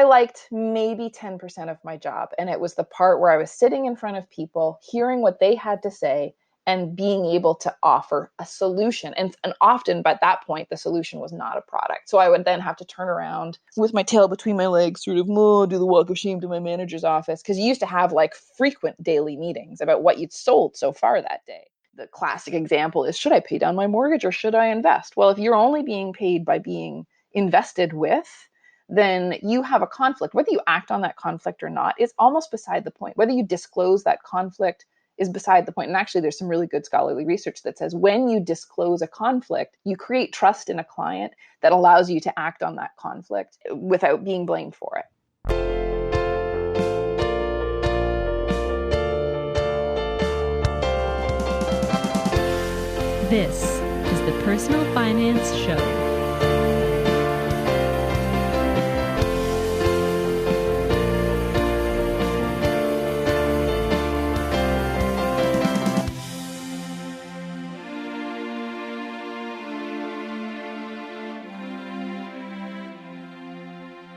I liked maybe 10% of my job. And it was the part where I was sitting in front of people, hearing what they had to say, and being able to offer a solution. And often by that point, the solution was not a product. So I would then have to turn around with my tail between my legs, sort of do the walk of shame to my manager's office. Because you used to have like frequent daily meetings about what you'd sold so far that day. The classic example is, should I pay down my mortgage or should I invest? Well, if you're only being paid by being invested with, then you have a conflict. Whether you act on that conflict or not is almost beside the point. Whether you disclose that conflict is beside the point. And actually, there's some really good scholarly research that says when you disclose a conflict, you create trust in a client that allows you to act on that conflict without being blamed for it. This is the Personal Finance Show.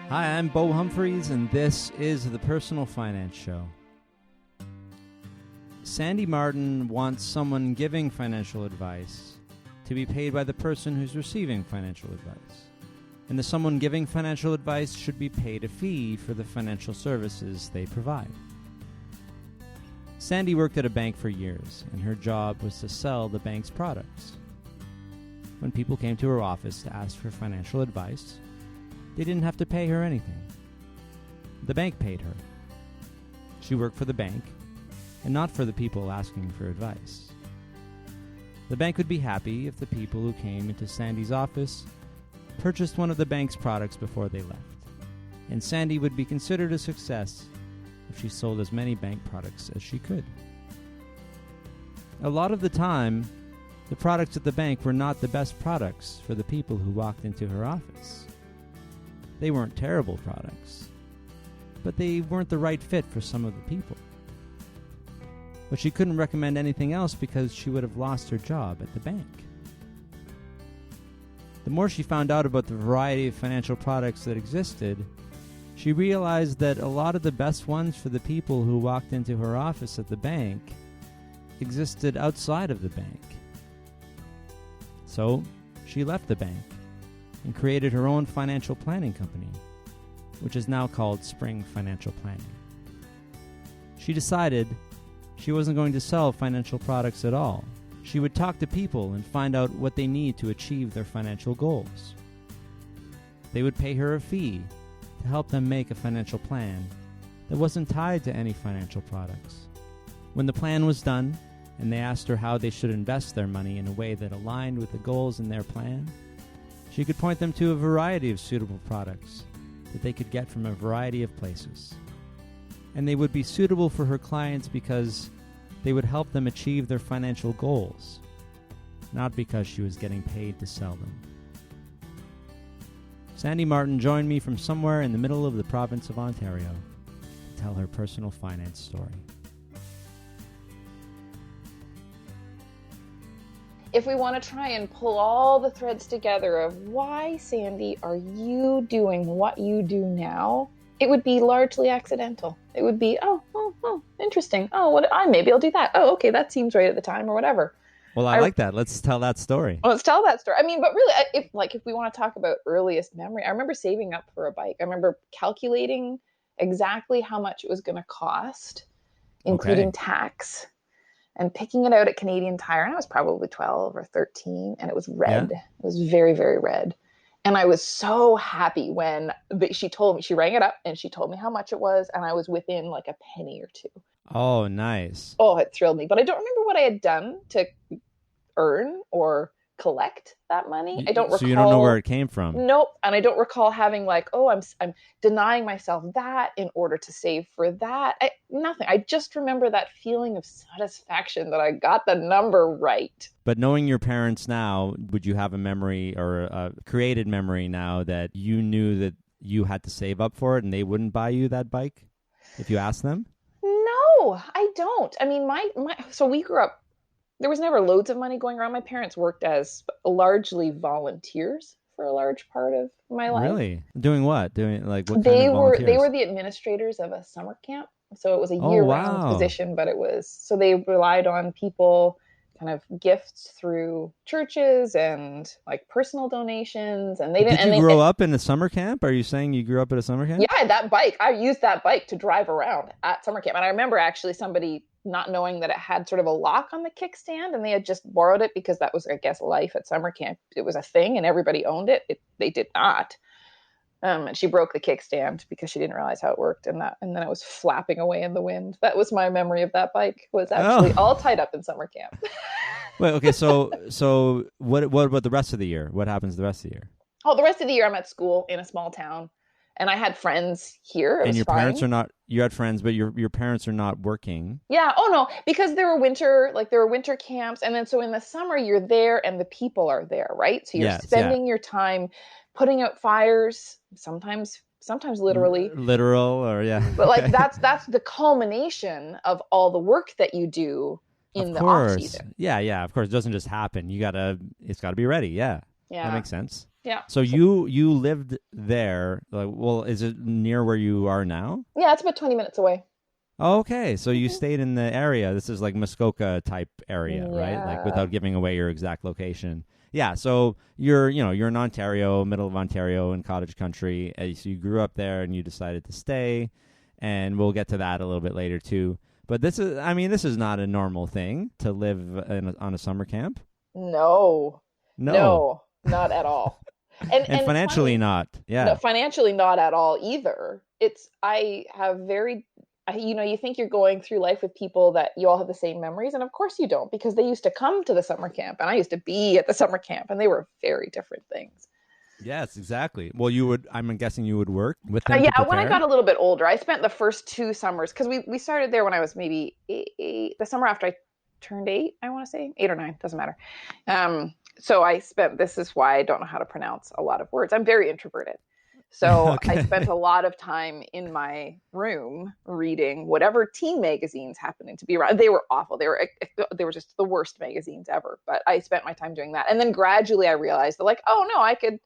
Hi, I'm Bo Humphreys, and this is the Personal Finance Show. Sandi Martin wants someone giving financial advice to be paid by the person who's receiving financial advice. And the someone giving financial advice should be paid a fee for the financial services they provide. Sandi worked at a bank for years, and her job was to sell the bank's products. When people came to her office to ask for financial advice, they didn't have to pay her anything. The bank paid her. She worked for the bank, and not for the people asking for advice. The bank would be happy if the people who came into Sandi's office purchased one of the bank's products before they left, and Sandi would be considered a success if she sold as many bank products as she could. A lot of the time, the products at the bank were not the best products for the people who walked into her office. They weren't terrible products, but they weren't the right fit for some of the people. But she couldn't recommend anything else because she would have lost her job at the bank. The more she found out about the variety of financial products that existed, she realized that a lot of the best ones for the people who walked into her office at the bank existed outside of the bank. So she left the bank and created her own financial planning company, which is now called Spring Financial Planning. She decided she wasn't going to sell financial products at all. She would talk to people and find out what they need to achieve their financial goals. They would pay her a fee to help them make a financial plan that wasn't tied to any financial products. When the plan was done, and they asked her how they should invest their money in a way that aligned with the goals in their plan, she could point them to a variety of suitable products that they could get from a variety of places. And they would be suitable for her clients because they would help them achieve their financial goals, not because she was getting paid to sell them. Sandi Martin joined me from somewhere in the middle of the province of Ontario to tell her personal finance story. If we want to try and pull all the threads together of why, Sandi, are you doing what you do now, it would be largely accidental. It would be, oh, interesting. Oh, maybe I'll do that. Oh, okay, that seems right at the time or whatever. Well, I like that. Let's tell that story. Well, let's tell that story. I mean, but really, if we want to talk about earliest memory, I remember saving up for a bike. I remember calculating exactly how much it was going to cost, including tax, and picking it out at Canadian Tire. And I was probably 12 or 13, and it was red. Yeah. It was very, very red. And I was so happy when she rang it up and she told me how much it was, and I was within like a penny or two. Oh, nice. Oh, it thrilled me. But I don't remember what I had done to earn or collect that money. I don't recall. So you don't know where it came from? Nope. And I don't recall having like, I'm denying myself that in order to save for that. Nothing. I just remember that feeling of satisfaction that I got the number right. But knowing your parents now, would you have a memory or a created memory now that you knew that you had to save up for it and they wouldn't buy you that bike if you asked them? No, I don't. I mean, so we grew up, there was never loads of money going around. My parents worked as largely volunteers for a large part of my life. Really? Doing what? Doing like what kind They of were volunteers? the administrators of a summer camp. So it was a Oh, year-round wow. position, but so they relied on people kind of gifts through churches and like personal donations, and they didn't. Did you grow up in a summer camp? Are you saying you grew up at a summer camp? Yeah, that bike. I used that bike to drive around at summer camp, and I remember actually somebody not knowing that it had sort of a lock on the kickstand, and they had just borrowed it because that was, I guess, life at summer camp. It was a thing, and everybody owned it. They did not. And she broke the kickstand because she didn't realize how it worked, and then it was flapping away in the wind. That was my memory of that bike. Was actually all tied up in summer camp. Wait, okay, so what about the rest of the year? What happens the rest of the year? Oh, the rest of the year I'm at school in a small town, and I had friends here. And your parents are not. You had friends, but your parents are not working. Yeah. Oh no, because there were winter camps, and then so in the summer you're there and the people are there, right? So you're spending your time putting out fires, sometimes literally. Literal or But like that's the culmination of all the work that you do in the off season. Yeah, of course. It doesn't just happen. It's gotta be ready. Yeah. Yeah. That makes sense. Yeah. So you lived there. Like, well, is it near where you are now? Yeah, it's about 20 minutes away. Okay, so you stayed in the area. This is like Muskoka type area, right? Like without giving away your exact location. Yeah, so you're in Ontario, middle of Ontario in cottage country. So you grew up there and you decided to stay, and we'll get to that a little bit later too. But this is not a normal thing to live on a summer camp. No, not at all. And financially not. Yeah. No, financially not at all either. You think you're going through life with people that you all have the same memories, and of course you don't, because they used to come to the summer camp and I used to be at the summer camp, and they were very different things. Yes, exactly. Well, I'm guessing you would work with them. Yeah, when I got a little bit older, I spent the first 2 summers, because we started there when I was maybe 8, the summer after I turned 8, I want to say 8 or 9, doesn't matter. So this is why I don't know how to pronounce a lot of words. I'm very introverted. So okay. I spent a lot of time in my room reading whatever teen magazines happening to be around. They were awful. They were just the worst magazines ever. But I spent my time doing that. And then gradually I realized that, like, oh no, I could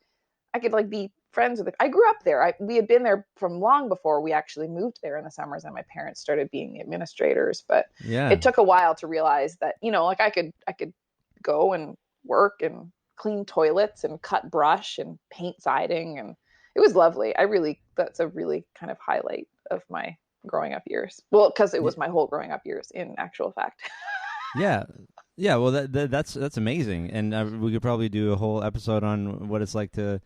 like be friends with it. I grew up there. We had been there from long before we actually moved there in the summers, and my parents started being the administrators. But it took a while to realize that, like I could go and work and clean toilets and cut brush and paint siding, and it was lovely. That's a really kind of highlight of my growing up years. Well, because it was my whole growing up years in actual fact. Yeah. Well, that's amazing. And we could probably do a whole episode on what it's like to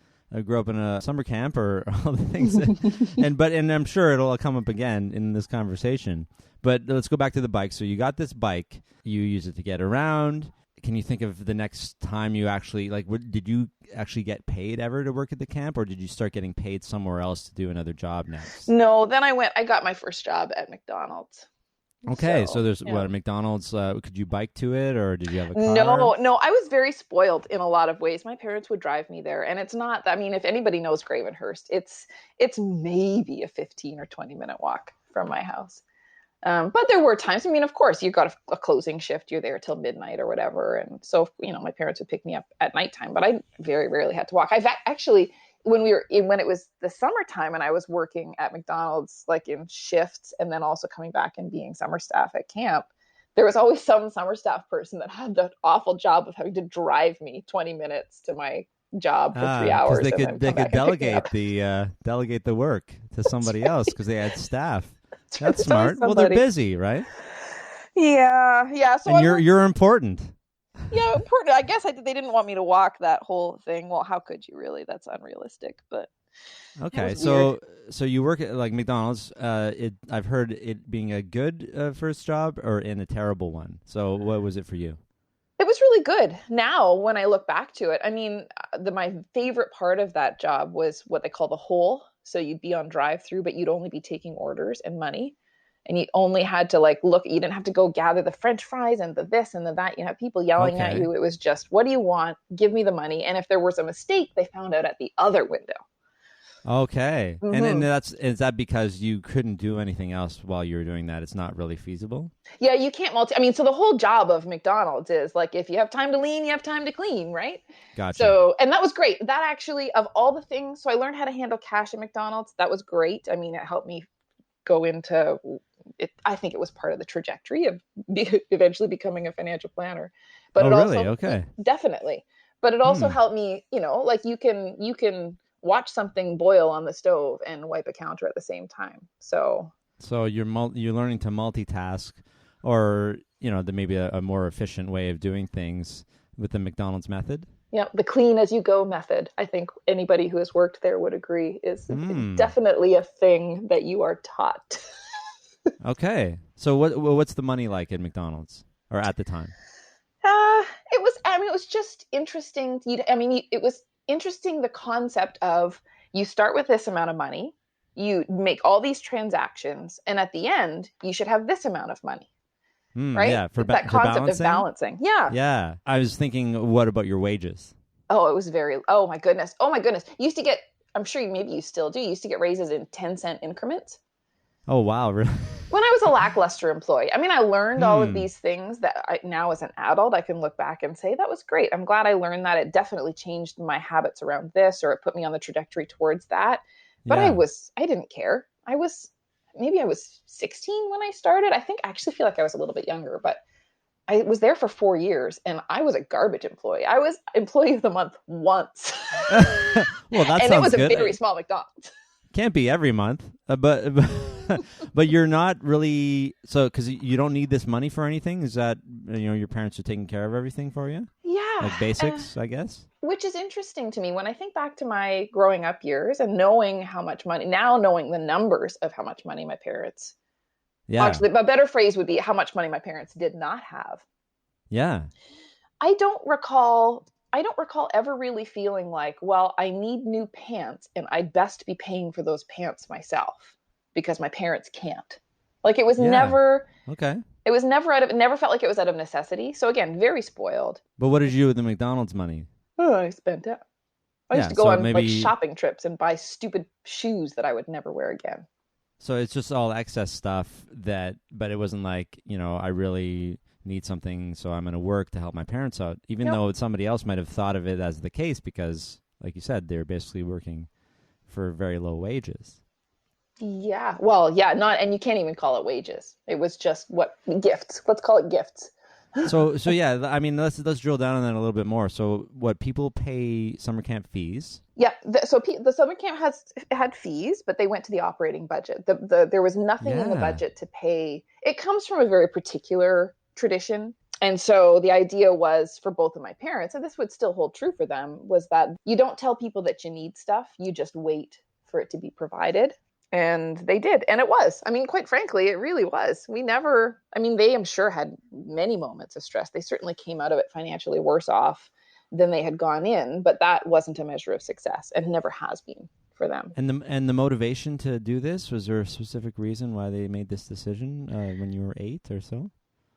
grow up in a summer camp or all the things. And I'm sure it'll come up again in this conversation. But let's go back to the bike. So you got this bike. You use it to get around. Can you think of the next time you actually, did you actually get paid ever to work at the camp, or did you start getting paid somewhere else to do another job next? No, then I got my first job at McDonald's. Okay, so there's what, McDonald's, could you bike to it, or did you have a car? No, I was very spoiled in a lot of ways. My parents would drive me there, and it's not, if anybody knows Gravenhurst, it's maybe a 15 or 20 minute walk from my house. But there were times, of course, you got a closing shift, you're there till midnight or whatever. And so, my parents would pick me up at nighttime, but I very rarely had to walk. I've actually, when it was the summertime and I was working at McDonald's, like in shifts, and then also coming back and being summer staff at camp, there was always some summer staff person that had the awful job of having to drive me 20 minutes to my job for 3 hours. They could delegate the work to somebody else because they had staff. That's smart. Well, they're busy, right? Yeah. So and you're important. Yeah, important. I guess they didn't want me to walk that whole thing. Well, how could you really? That's unrealistic. But okay, so you work at like McDonald's. I've heard it being a good first job or in a terrible one. So what was it for you? It was really good. Now, when I look back to it, my favorite part of that job was what they call the hole. So you'd be on drive-through, but you'd only be taking orders and money. And you only had to look, you didn't have to go gather the French fries and the this and the that. You have people yelling at you. It was just, what do you want? Give me the money. And if there was a mistake, they found out at the other window. Okay. And then Mm-hmm. is that because you couldn't do anything else while you were doing that? It's not really feasible? Yeah, you can't multi. I mean, so the whole job of McDonald's is like if you have time to lean, you have time to clean, right? Gotcha. So, and that was great. That actually, of all the things, so I learned how to handle cash at McDonald's. That was great. I mean, it helped me go into it. I think it was part of the trajectory of eventually becoming a financial planner. But Oh, it really? also, Okay. definitely. But it also Hmm. helped me, like you can watch something boil on the stove and wipe a counter at the same time. So So you're learning to multitask, or maybe a more efficient way of doing things with the McDonald's method. yeah, the clean as you go method, I think anybody who has worked there would agree, is Hmm. definitely a thing that you are taught. Okay. So what's the money like at McDonald's or at the time? It was just interesting. It was interesting the concept of you start with this amount of money, you make all these transactions, and at the end, you should have this amount of money, Hmm. right? Yeah. That For concept of balancing. balancing. Yeah. Yeah. I was thinking, what about your wages? Oh, it was very, oh my goodness. Oh my goodness. You used to get, I'm sure maybe you still do, you used to get raises in 10-cent increments. Oh, wow. Really? When I was a lackluster employee, I mean, I learned all of Hmm. these things that now as an adult, I can look back and say, that was great. I'm glad I learned that. It definitely changed my habits around this, or it put me on the trajectory towards that. But Yeah. I didn't care. Maybe I was 16 when I started. I actually feel like I was a little bit younger, but I was there for 4 years and I was a garbage employee. I was employee of the month once. Well, that And it sounds was a good. very small McDonald's. Can't be every month, but you're not really so because you don't need this money for anything. Is that your parents are taking care of everything for you, Yeah. like basics, I guess. Which is interesting to me when I think back to my growing up years and knowing how much money, now knowing the numbers of how much money my parents, Yeah, actually, a better phrase would be how much money my parents did not have. yeah, I don't recall. I don't recall ever really feeling like, well, I need new pants and I'd best be paying for those pants myself because my parents can't. Like yeah. Okay, it was never it never felt like it was out of necessity. So again, very spoiled. but what did you do with the McDonald's money? Oh, I spent it. I used Yeah, to go so on like maybe shopping trips and buy stupid shoes that I would never wear again. it's just all excess stuff but it wasn't like I really need something, so I'm going to work to help my parents out, even Nope. though somebody else might have thought of it as the case because, like you said, they're basically working for very low wages. Yeah. Well, yeah, not and you can't even call it wages. It was just what gifts. Let's call it gifts. So yeah, I mean, let's drill down on that a little bit more. So, what people pay summer camp fees? Yeah. The summer camp had fees, but they went to the operating budget. There was nothing in the Yeah, budget to pay. It comes from a very particular tradition. And so the idea was for both of my parents, and this would still hold true for them, was that you don't tell people that you need stuff. You just wait for it to be provided. And they did. And it was. I mean, quite frankly, it really was. They, I'm sure, had many moments of stress. They certainly came out of it financially worse off than they had gone in, but that wasn't a measure of success and never has been for them. and the motivation to do this, was there a specific reason why they made this decision when you were 8 or so?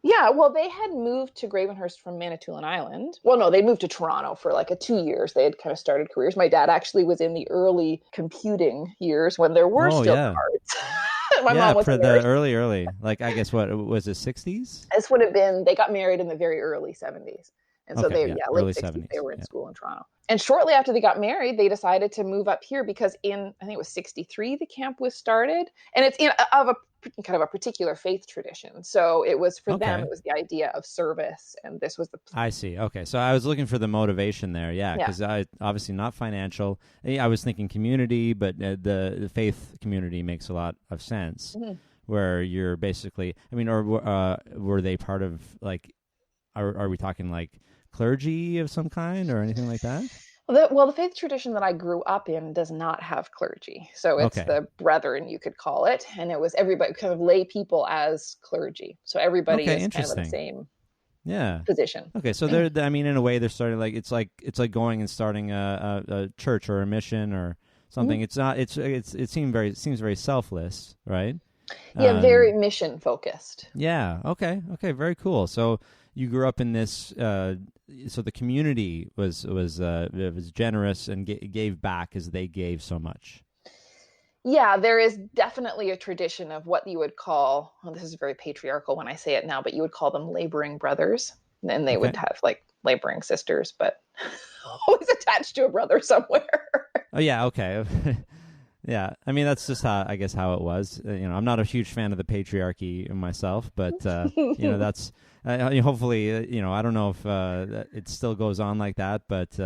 Yeah, well, they had moved to Gravenhurst from Manitoulin Island. Well, no, they moved to Toronto for like 2 years. They had kind of started careers. My dad actually was in the early computing years when there were Oh still yeah, cards. My yeah, mom was a for the nurse. early, like I guess what was it, 60s? This would have been, they got married in the very early 70s. And so Okay, they, yeah, yeah, late early 60s, they 70s. were in Yeah. school in Toronto. And shortly after they got married, they decided to move up here because I think it was 63, the camp was started. And it's of a kind of a particular faith tradition. So it was for them, Okay. it was the idea of service. And this was the, I see. Okay, so I was looking for the motivation there. Yeah, yeah. because I obviously not financial. I was thinking community, but the faith community makes a lot of sense. Mhm. Where you're basically, I mean, or were they part of like, are we talking like clergy of some kind or anything like that? Well, the faith tradition that I grew up in does not have clergy. So it's Okay. the brethren, you could call it. And it was everybody, kind of lay people as clergy. So everybody Okay. is kind of in the Interesting. same Yeah. position. Okay. So I mean, in a way, they're starting like it's like going and starting a church or a mission or something. Mhm. It's not. It seems very selfless, right? Yeah, very mission focused. Yeah. Okay. Okay. Very cool. So you grew up in this. So the community was generous and gave back as they gave so much. Yeah, there is definitely a tradition of what you would call, well, this is very patriarchal when I say it now, but you would call them laboring brothers. And they would Okay. have like laboring sisters, but always attached to a brother somewhere. Oh yeah, okay. Yeah, I mean that's just how I guess how it was. I'm not a huge fan of the patriarchy myself, but that's hopefully I don't know if it still goes on like that, but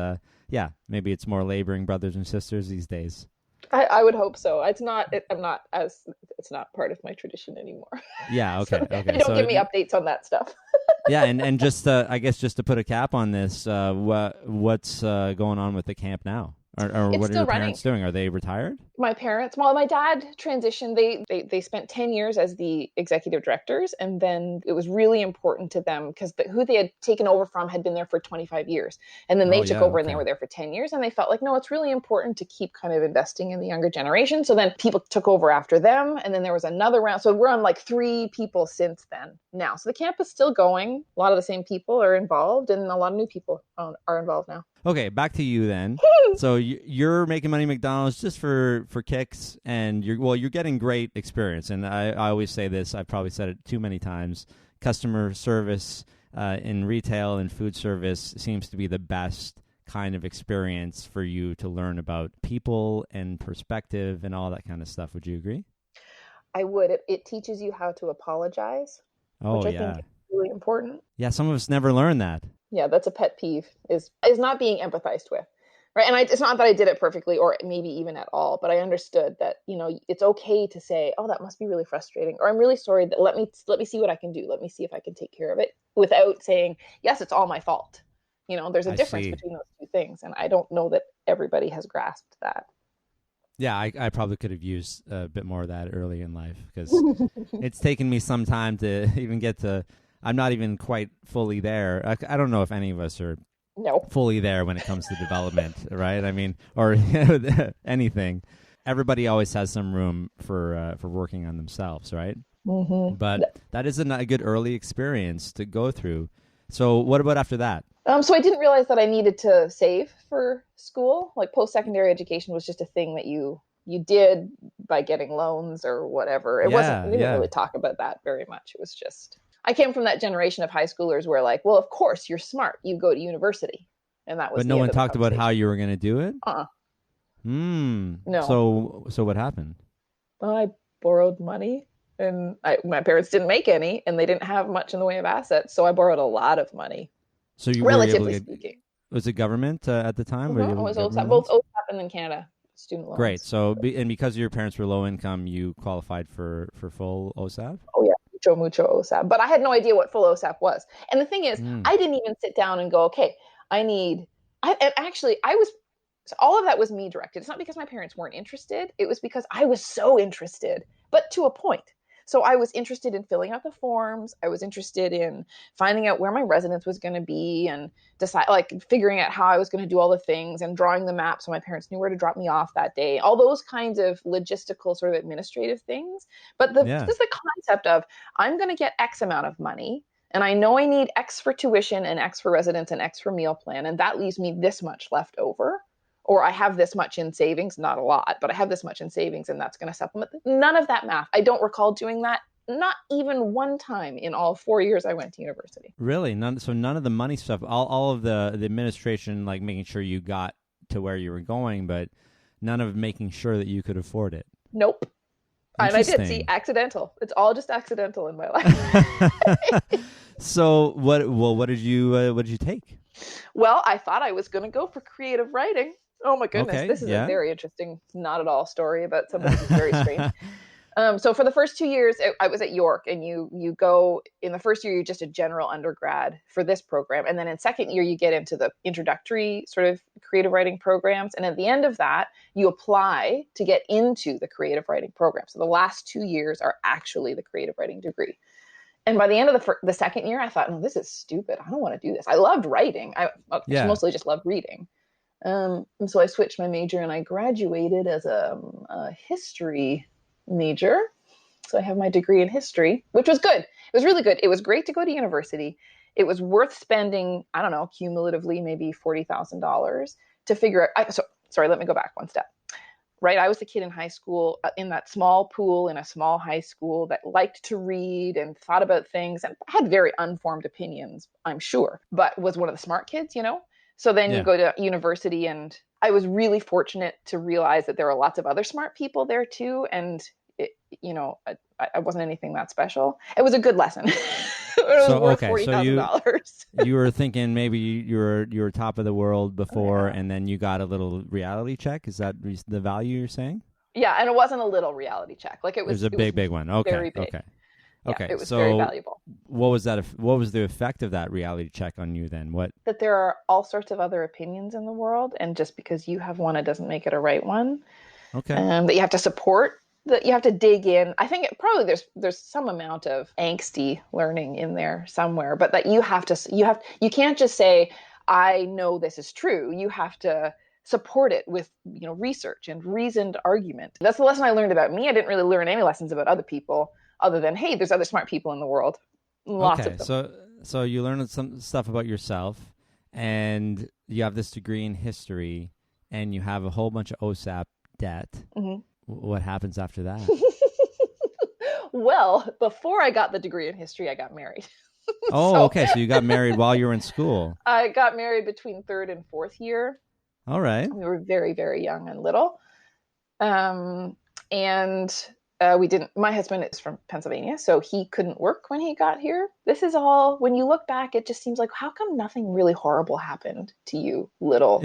yeah, maybe it's more laboring brothers and sisters these days. I would hope so. It's not. It's not part of my tradition anymore. Yeah. So Okay. Okay. don't So give me updates on that stuff. yeah, and just I guess just to put a cap on this, what's going on with the camp now, or It's what are still your running. parents doing? Are they retired? My parents, well, my dad transitioned. They spent 10 years as the executive directors, and then it was really important to them because who they had taken over from had been there for 25 years, and then Oh they took yeah. over and they Okay. were there for 10 years, and they felt like, no, it's really important to keep kind of investing in the younger generation. So then people took over after them, and then there was another round. So we're on like 3 people since then now. So the camp is still going. A lot of the same people are involved, and a lot of new people are involved now. Okay, back to you then. So you're making money at McDonald's just for kicks, and you're getting great experience. And I always say this. I've probably said it too many times. Customer service in retail and food service seems to be the best kind of experience for you to learn about people and perspective and all that kind of stuff. Would you agree? I would. It teaches you how to apologize, Oh which I yeah, think is really important. yeah. Some of us never learn that. Yeah, that's a pet peeve is not being empathized with, right? And it's not that I did it perfectly or maybe even at all, but I understood that it's okay to say, oh, that must be really frustrating, or I'm really sorry, that let me see what I can do, let me see if I can take care of it, without saying, yes, it's all my fault. There's a I difference see. between those two things, and I don't know that everybody has grasped that. Yeah, I probably could have used a bit more of that early in life because it's taken me some time to even get to. I'm not even quite fully there. I don't know if any of us are No. fully there when it comes to development, right? I mean, or anything. Everybody always has some room for working on themselves, right? Mm-hmm. But that is a good early experience to go through. So what about after that? So I didn't realize that I needed to save for school. Like post-secondary education was just a thing that you did by getting loans or whatever. It wasn't. We didn't really talk about that very much. It was just. I came from that generation of high schoolers where, like, well, of course you're smart. You go to university, and that was. But no one talked about how you were going to do it. No. So what happened? I borrowed money, and my parents didn't make any, and they didn't have much in the way of assets, so I borrowed a lot of money. So you relatively speaking. Was it government at the time? It was OSAP, both OSAP and in Canada, student loans. Great. So, and because your parents were low income, you qualified for full OSAP? Oh, yeah. Mucho OSAP. But I had no idea what full OSAP was. And the thing is, I didn't even sit down and go, okay, so all of that was me directed. It's not because my parents weren't interested. It was because I was so interested, but to a point. So I was interested in filling out the forms. I was interested in finding out where my residence was going to be and figuring out how I was going to do all the things and drawing the map so my parents knew where to drop me off that day. All those kinds of logistical sort of administrative things. But this is the concept of I'm going to get X amount of money, and I know I need X for tuition and X for residence and X for meal plan, and that leaves me this much left over. Or I have this much in savings, not a lot, but I have this much in savings and that's going to supplement. None of that math. I don't recall doing that, not even one time in all 4 years I went to university. Really? None of the money stuff, all of the administration, like making sure you got to where you were going, but none of making sure that you could afford it. Nope. And I did see accidental. It's all just accidental in my life. So what did you take? Well, I thought I was going to go for creative writing. Oh my goodness, okay, this is a very interesting, not at all story about somebody who's very strange. So for the first 2 years, I was at York, and you go in the first year, you're just a general undergrad for this program. And then in second year, you get into the introductory sort of creative writing programs. And at the end of that, you apply to get into the creative writing program. So the last 2 years are actually the creative writing degree. And by the end of the second year, I thought, no, this is stupid. I don't want to do this. I loved writing. I mostly just loved reading. And so I switched my major, and I graduated as a history major. So I have my degree in history, which was good. It was really good. It was great to go to university. It was worth spending, I don't know, cumulatively maybe $40,000 to figure out. Sorry, let me go back one step. right? I was the kid in high school in that small pool in a small high school that liked to read and thought about things and had very unformed opinions, I'm sure, but was one of the smart kids, you know? So then you go to university, and I was really fortunate to realize that there were lots of other smart people there too. And, I wasn't anything that special. It was a good lesson. It was worth $40,000. You were thinking maybe you were top of the world before, and then you got a little reality check. Is that the value you're saying? Yeah, and it wasn't a little reality check. Like it was a big one. Okay, very big. Okay. It was very valuable. What was that? What was the effect of that reality check on you then? That there are all sorts of other opinions in the world, and just because you have one, it doesn't make it a right one. Okay. That you have to support. That you have to dig in. I think probably there's some amount of angsty learning in there somewhere, but that you can't just say, I know this is true. You have to support it with, research and reasoned argument. That's the lesson I learned about me. I didn't really learn any lessons about other people other than, hey, there's other smart people in the world. Lots of them. So you learned some stuff about yourself, and you have this degree in history, and you have a whole bunch of OSAP debt. Mm-hmm. What happens after that? Well, before I got the degree in history, I got married. Okay. So you got married while you were in school. I got married between third and fourth year. All right. We were very, very young and little. We didn't, my husband is from Pennsylvania, so he couldn't work when he got here. This is all, when you look back, it just seems like, how come nothing really horrible happened to you, little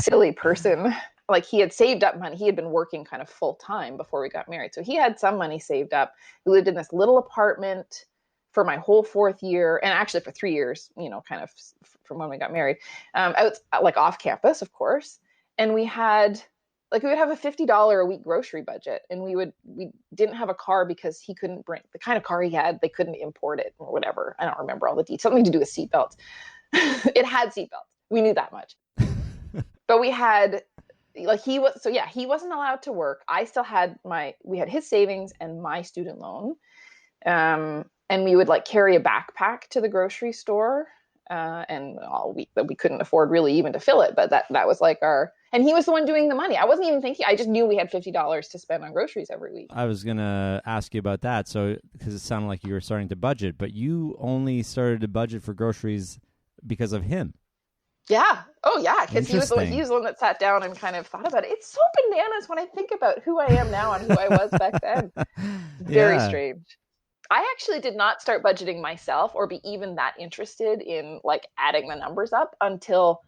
silly person? Like he had saved up money. He had been working kind of full time before we got married. So he had some money saved up. We lived in this little apartment for my whole fourth year, and actually for 3 years, kind of from when we got married, like off campus, of course. And we would have a $50 a week grocery budget, and we didn't have a car because he couldn't bring the kind of car he had. They couldn't import it or whatever. I don't remember all the details. Something to do with seatbelts. It had seatbelts. We knew that much. But we had, he wasn't allowed to work. I still had we had his savings and my student loan. And we would carry a backpack to the grocery store, and all week that we couldn't afford really even to fill it. But that was and he was the one doing the money. I wasn't even thinking, I just knew we had $50 to spend on groceries every week. I was going to ask you about that. So, because it sounded like you were starting to budget, but you only started to budget for groceries because of him. Yeah. Oh, yeah. Because he was the one that sat down and kind of thought about it. It's so bananas when I think about who I am now and who I was back then. Very strange. I actually did not start budgeting myself or be even that interested in adding the numbers up until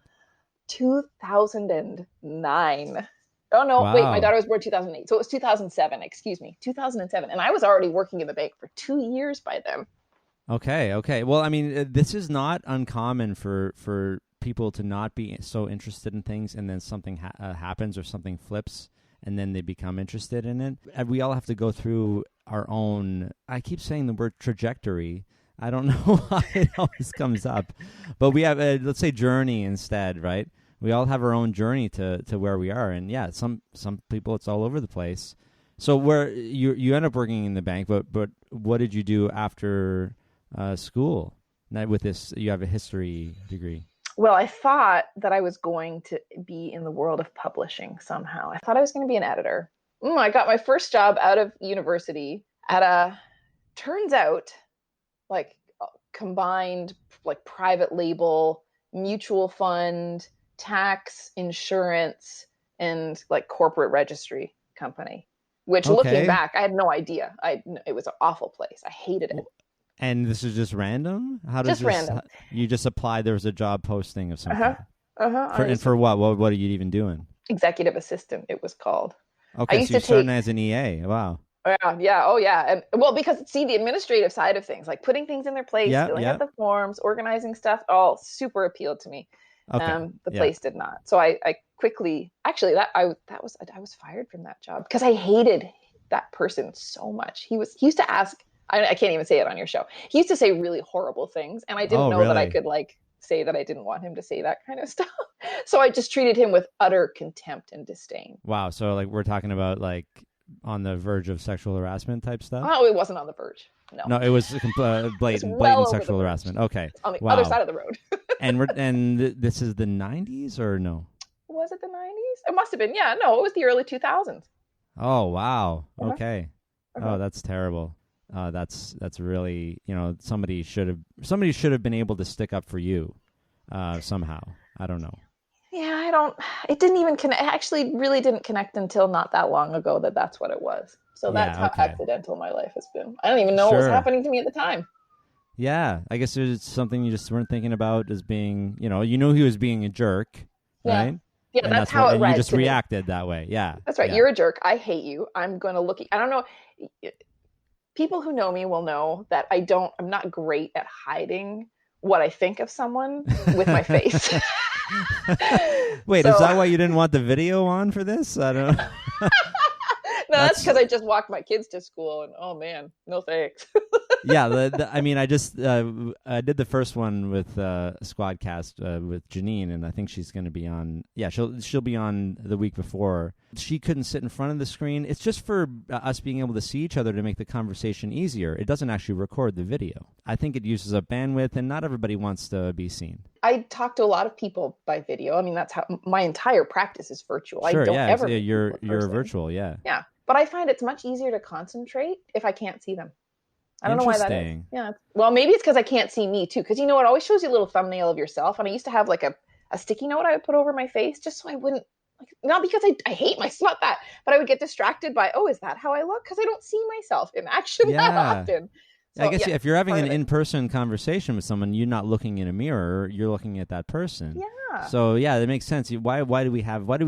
2009. Oh, no. Wow. Wait, my daughter was born 2008. So it was 2007. Excuse me. 2007. And I was already working in the bank for 2 years by then. Okay. Well, I mean, this is not uncommon for people to not be so interested in things, and then something happens or something flips, and then they become interested in it. And we all have to go through our own, I keep saying the word trajectory. I don't know why it always comes up, but we have let's say journey instead, right? We all have our own journey to where we are. And yeah, some people, it's all over the place. So where you end up working in the bank, but what did you do after school? Now with this, you have a history degree. Well, I thought that I was going to be in the world of publishing somehow. I thought I was going to be an editor. I got my first job out of university at turns out, combined, private label, mutual fund, tax, insurance, and corporate registry company. Which, looking back, I had no idea. It was an awful place. I hated it. And this is just random? Random. You just applied, there was a job posting of something? And for what? What are you even doing? Executive assistant, it was called. Okay, so you're starting as an EA. Wow. Yeah. Oh, yeah. And because the administrative side of things, putting things in their place, filling out the forms, organizing stuff, all super appealed to me. The place did not. So I quickly, actually, I was fired from that job because I hated that person so much. He used to ask, I can't even say it on your show. He used to say really horrible things, and I didn't know that I could say that I didn't want him to say that kind of stuff. So I just treated him with utter contempt and disdain. Wow. So we're talking about on the verge of sexual harassment type stuff? Oh, it wasn't on the verge. No, it was blatant sexual harassment. Okay. It's on the other side of the road. And this is the 90s or no? Was it the 90s? It must have been. Yeah, no, it was the early 2000s. Oh, wow. Uh-huh. Okay. Uh-huh. Oh, that's terrible. That's really, somebody should have been able to stick up for you somehow. I don't know. Yeah, it didn't even connect. It actually really didn't connect until not that long ago that's what it was. So that's Yeah, how okay. accidental my life has been. I don't even know what was Sure. happening to me at the time. Yeah, I guess it's something you just weren't thinking about as being, you knew he was being a jerk, Yeah. right? Yeah, And that's that's how what, it and you read just to me. reacted that way. Yeah. That's right. Yeah. You're a jerk. I hate you. I'm going to look at, I don't know. People who know me will know that I'm not great at hiding what I think of someone with my face. Wait, is So that why you didn't want the video on for this? I don't know. no, that's because I just walked my kids to school and oh man, no thanks. Yeah, I mean, I just I did the first one with Squadcast with Janine, and I think she's going to be on. Yeah, she'll be on the week before. She couldn't sit in front of the screen. It's just for us being able to see each other to make the conversation easier. It doesn't actually record the video. I think it uses up bandwidth, and not everybody wants to be seen. I talk to a lot of people by video. I mean, that's how my entire practice is virtual. Sure, I don't yeah, ever. you're virtual, yeah. Yeah, but I find it's much easier to concentrate if I can't see them. I don't know why that is. Yeah. Well, maybe it's because I can't see me too. Because it always shows you a little thumbnail of yourself. And I used to have like a sticky note I would put over my face just so I wouldn't, not because I hate myself, not that, but I would get distracted by, oh, is that how I look? Because I don't see myself in action that often. So, I guess if you're having an in-person conversation with someone, you're not looking in a mirror, you're looking at that person. Yeah. So yeah, that makes sense. Why do we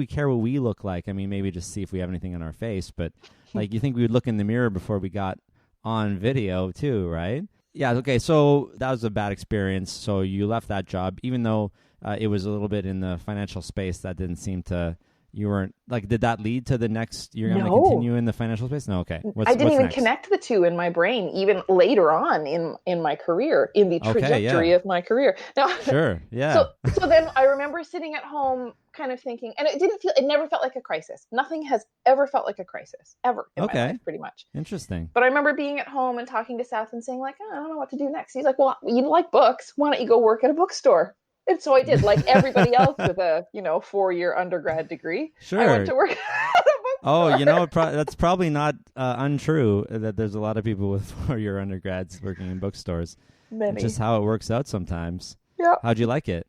care what we look like? I mean, maybe just see if we have anything on our face, but like you think we would look in the mirror before we got on video too, right? Yeah, okay, so that was a bad experience. So you left that job, even though it was a little bit in the financial space. That didn't seem to, you weren't, like, did that lead to the next, you're going to continue in the financial space? No, okay. I didn't even connect the two in my brain, even later on in my career, in the trajectory of my career. Now, sure, yeah. So then I remember sitting at home kind of thinking, and it never felt like a crisis. Nothing has ever felt like a crisis, ever in my life, pretty much. Interesting. But I remember being at home and talking to Seth and saying, like, oh, I don't know what to do next. He's like, well, you like books. Why don't you go work at a bookstore? And so I did, like everybody else with a 4-year undergrad degree. Sure. I went to work at a bookstore. Oh, that's probably not untrue that there's a lot of people with 4-year undergrads working in bookstores. Many. It's just how it works out sometimes. Yeah. How'd you like it?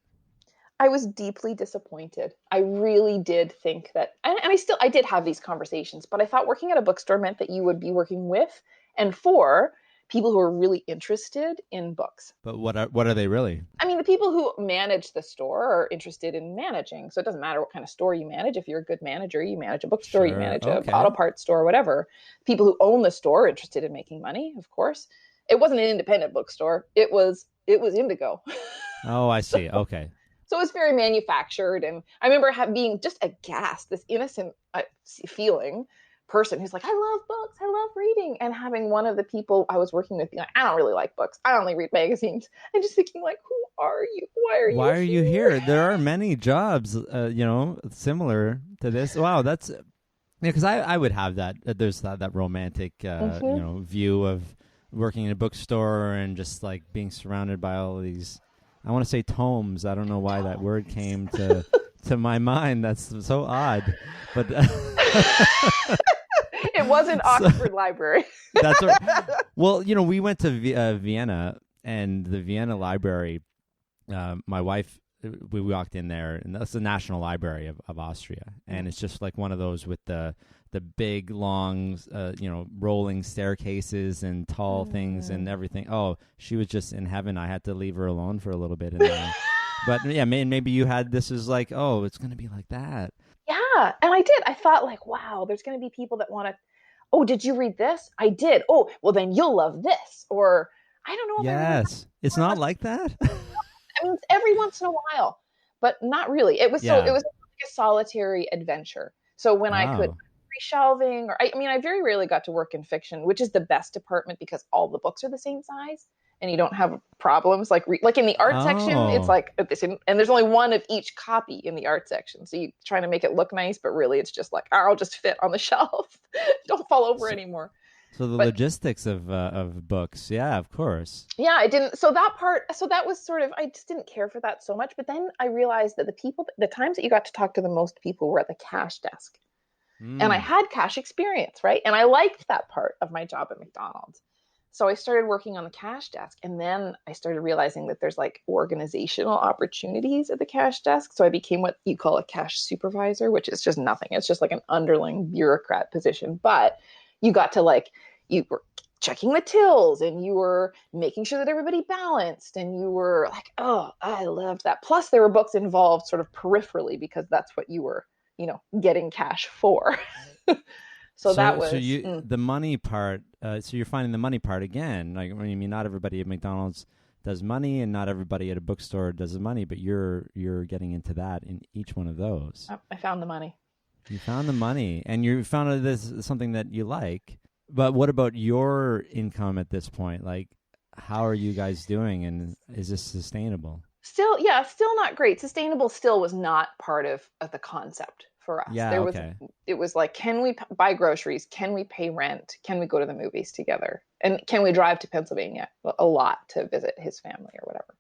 I was deeply disappointed. I really did think that, and I did have these conversations, but I thought working at a bookstore meant that you would be working with and for people who are really interested in books. But what are they really? I mean, the people who manage the store are interested in managing. So it doesn't matter what kind of store you manage. If you're a good manager, you manage a bookstore, you manage an auto parts store, whatever. People who own the store are interested in making money, of course. It wasn't an independent bookstore. It was Indigo. Oh, I see. Okay. So it was very manufactured. And I remember being just aghast, this innocent feeling person who's like, I love books, I love reading. And having one of the people I was working with be like, I don't really like books. I only read magazines. And just thinking like, who are you? Why are you here? There are many jobs, similar to this. Wow, that's, because I would have that. There's that romantic, view of working in a bookstore and just like being surrounded by all of these, I want to say tomes. I don't know why that word came to my mind. That's so odd. But it wasn't Oxford Library. That's right. Well, we went to Vienna, and the Vienna Library, my wife, we walked in there, and that's the National Library of Austria. And it's just like one of those with the big, long, rolling staircases and tall things and everything. Oh, she was just in heaven. I had to leave her alone for a little bit in there. But yeah, maybe you had this is like, oh, it's going to be like that. Yeah, and I did. I thought like, wow, there's going to be people that want to, oh, did you read this? I did. Oh, well, then you'll love this. Or I don't know. Yes, it's not like that. I mean, every once in a while, but not really. It was it was like a solitary adventure. So when I could shelving, or I very rarely got to work in fiction, which is the best department because all the books are the same size and you don't have problems like in the art section. It's like this, and there's only one of each copy in the art section, so you trying to make it look nice, but really it's just like, I'll just fit on the shelf. Don't fall over anymore. So the But logistics of books, yeah, of course. yeah, I didn't. So that was sort of, I just didn't care for that so much. But then I realized that the times that you got to talk to the most people were at the cash desk. And I Mm. had cash experience, right? And I liked that part of my job at McDonald's. So I started working on the cash desk. And then I started realizing that there's like organizational opportunities at the cash desk. So I became what you call a cash supervisor, which is just nothing. It's just like an underling bureaucrat position. But you got to like, you were checking the tills and you were making sure that everybody balanced and you were like, oh, I loved that. Plus there were books involved sort of peripherally because that's what you were, getting cash for. So that was the money part. So you're finding the money part again. Like, I mean, not everybody at McDonald's does money, and not everybody at a bookstore does the money. But you're getting into that in each one of those. I found the money. You found the money, and you found this something that you like. But what about your income at this point? Like, how are you guys doing, and is this sustainable? Still not great. Sustainable still was not part of the concept for us. Yeah, It was like, can we buy groceries? Can we pay rent? Can we go to the movies together? And can we drive to Pennsylvania a lot to visit his family or whatever?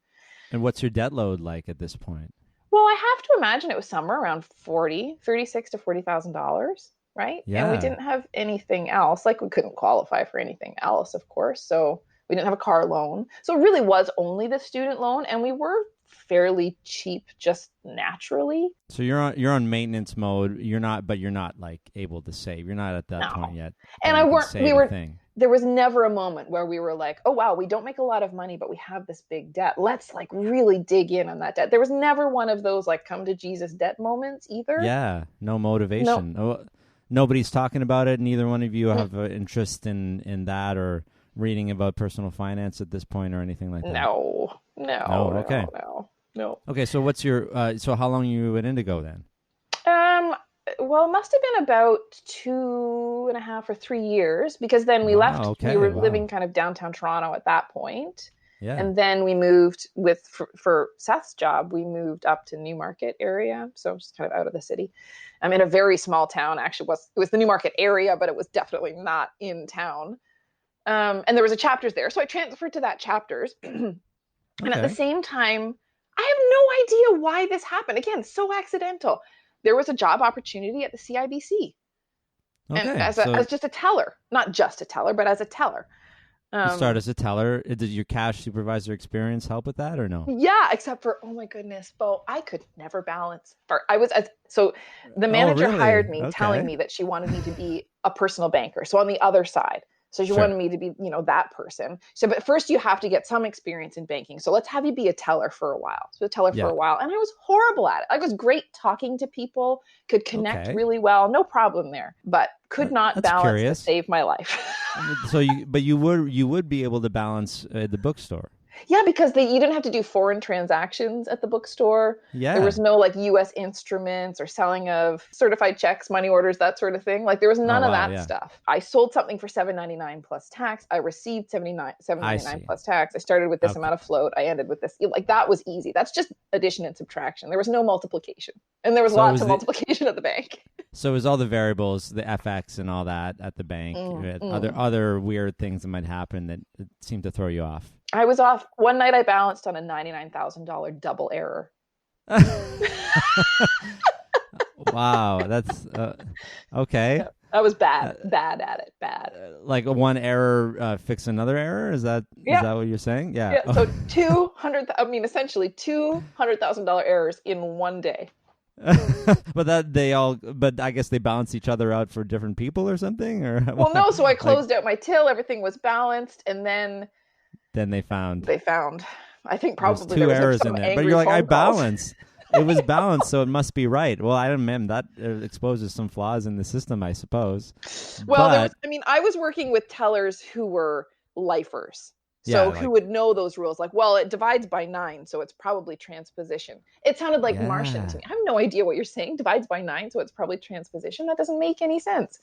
And what's your debt load like at this point? Well, I have to imagine it was somewhere around $36,000 to $40,000, right? Yeah. And we didn't have anything else. Like, we couldn't qualify for anything else, of course. So we didn't have a car loan. So it really was only the student loan, and we were fairly cheap just naturally. So you're on maintenance mode. You're not like able to save. You're not at that point yet. And there was never a moment where we were like, oh wow, we don't make a lot of money, but we have this big debt. Let's like really dig in on that debt. There was never one of those like come to Jesus debt moments either. Yeah. No motivation. No. Nobody's talking about it. Neither one of you have an interest in that or reading about personal finance at this point or anything like that. No. Okay. No. Okay, so what's your so how long you at Indigo then? Well, it must have been about 2.5 or 3 years, because then we left. Okay, we were living kind of downtown Toronto at that point. Yeah. And then we moved for Seth's job, we moved up to Newmarket area. So just kind of out of the city. I'm in a very small town. Actually, it was the Newmarket area, but it was definitely not in town. And there was a Chapters there. So I transferred to that Chapters. And at the same time, I have no idea why this happened. Again, so accidental. There was a job opportunity at the CIBC. Okay, and as just a teller, not just a teller, but as a teller. You start as a teller. Did your cash supervisor experience help with that or no? Yeah, except for, oh my goodness, Bo, I could never balance. So the manager hired me telling me that she wanted me to be a personal banker. So on the other side. So she wanted me to be, that person. So, but first you have to get some experience in banking. So let's have you be a teller for a while. So a teller for a while. And I was horrible at it. I was great talking to people, could connect really well. No problem there, but could not balance to save my life. So you would be able to balance the bookstore. Yeah, because you didn't have to do foreign transactions at the bookstore. Yeah. There was no like U.S. instruments or selling of certified checks, money orders, that sort of thing. Like there was none of that stuff. I sold something for $7.99 plus tax. I received $7.99 plus tax. I started with this amount of float. I ended with this. Like that was easy. That's just addition and subtraction. There was no multiplication. And there was lots of multiplication at the bank. So it was all the variables, the FX and all that at the bank, other weird things that might happen that seemed to throw you off. I was off. One night I balanced on a $99,000 double error. Wow, that's okay. Yeah, I was bad at it. Bad. Like one error fix another error? Is that what you're saying? Yeah. So essentially $200,000 errors in one day. But I guess they balance each other out for different people or something, or well, no. So I closed out my till. Everything was balanced, and then they found. I think probably there was 2 errors in there, but you're like, I calls. balanced. It was balanced, so it must be right. Well, I don't know. That exposes some flaws in the system, I suppose. Well, I was working with tellers who were lifers. So who would know those rules? Like, well, it divides by 9, so it's probably transposition. It sounded like Martian to me. I have no idea what you're saying. Divides by 9, so it's probably transposition. That doesn't make any sense.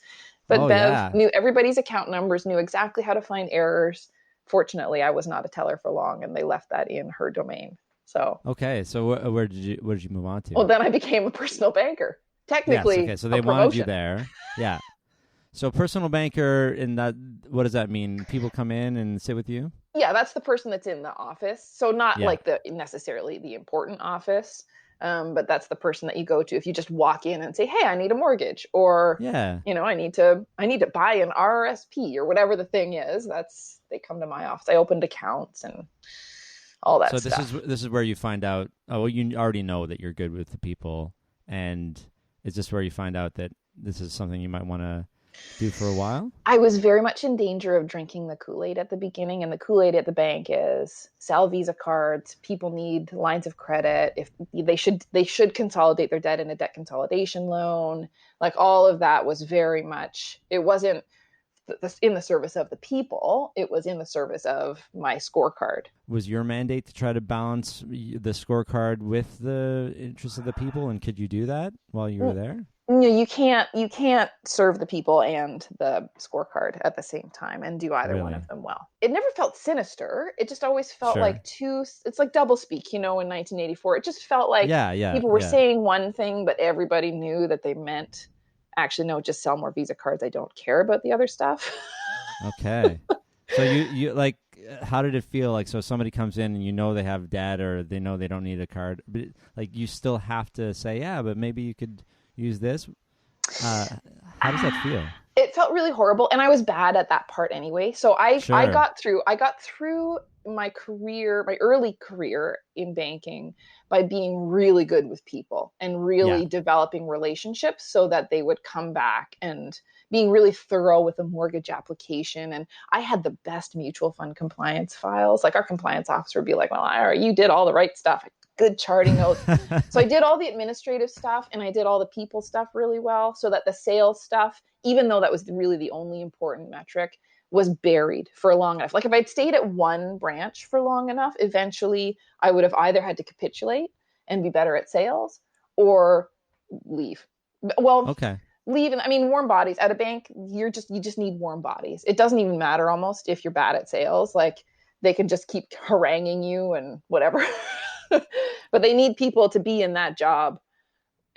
But Bev knew everybody's account numbers, knew exactly how to find errors. Fortunately, I was not a teller for long, and they left that in her domain. So okay, so where did you move on to? Well, then I became a personal banker. Technically, so they wanted you there. Yeah. So personal banker in that, what does that mean? People come in and sit with you? Yeah, that's the person that's in the office. So not Yeah. like the necessarily the important office, but that's the person that you go to if you just walk in and say, "Hey, I need a mortgage," or Yeah. I need to buy an RRSP or whatever the thing is. They come to my office. I opened accounts and all that So stuff. this is where you find out. Oh, well, you already know that you're good with the people, and is this where you find out that this is something you might want to do for a while? I was very much in danger of drinking the Kool-Aid at the beginning, and the Kool-Aid at the bank is sell Visa cards. People need lines of credit. If they should consolidate their debt in a debt consolidation loan. Like all of that was very much. It wasn't in the service of the people. It was in the service of my scorecard. Was your mandate to try to balance the scorecard with the interests of the people, and could you do that while you were there? No, you can't serve the people and the scorecard at the same time and do either one of them well. It never felt sinister. It just always felt like it's like doublespeak, in 1984. It just felt like people were saying one thing, but everybody knew that they meant, actually, no, just sell more Visa cards. I don't care about the other stuff. Okay. So you like, how did it feel? Like, so somebody comes in and they have debt or they know they don't need a card, but like you still have to say, yeah, but maybe you could use this. How does that feel? It felt really horrible, and I was bad at that part anyway. So I got through my career, my early career in banking, by being really good with people and really developing relationships so that they would come back, and being really thorough with a mortgage application. And I had the best mutual fund compliance files. Like our compliance officer would be like, well, you did all the right stuff. Good charting notes. So I did all the administrative stuff and I did all the people stuff really well, so that the sales stuff, even though that was really the only important metric, was buried for long enough. Like if I'd stayed at one branch for long enough, eventually I would have either had to capitulate and be better at sales or leave. Well, okay. Leave. And I mean, warm bodies at a bank, you just need warm bodies. It doesn't even matter almost if you're bad at sales. Like they can just keep haranguing you and whatever. But they need people to be in that job.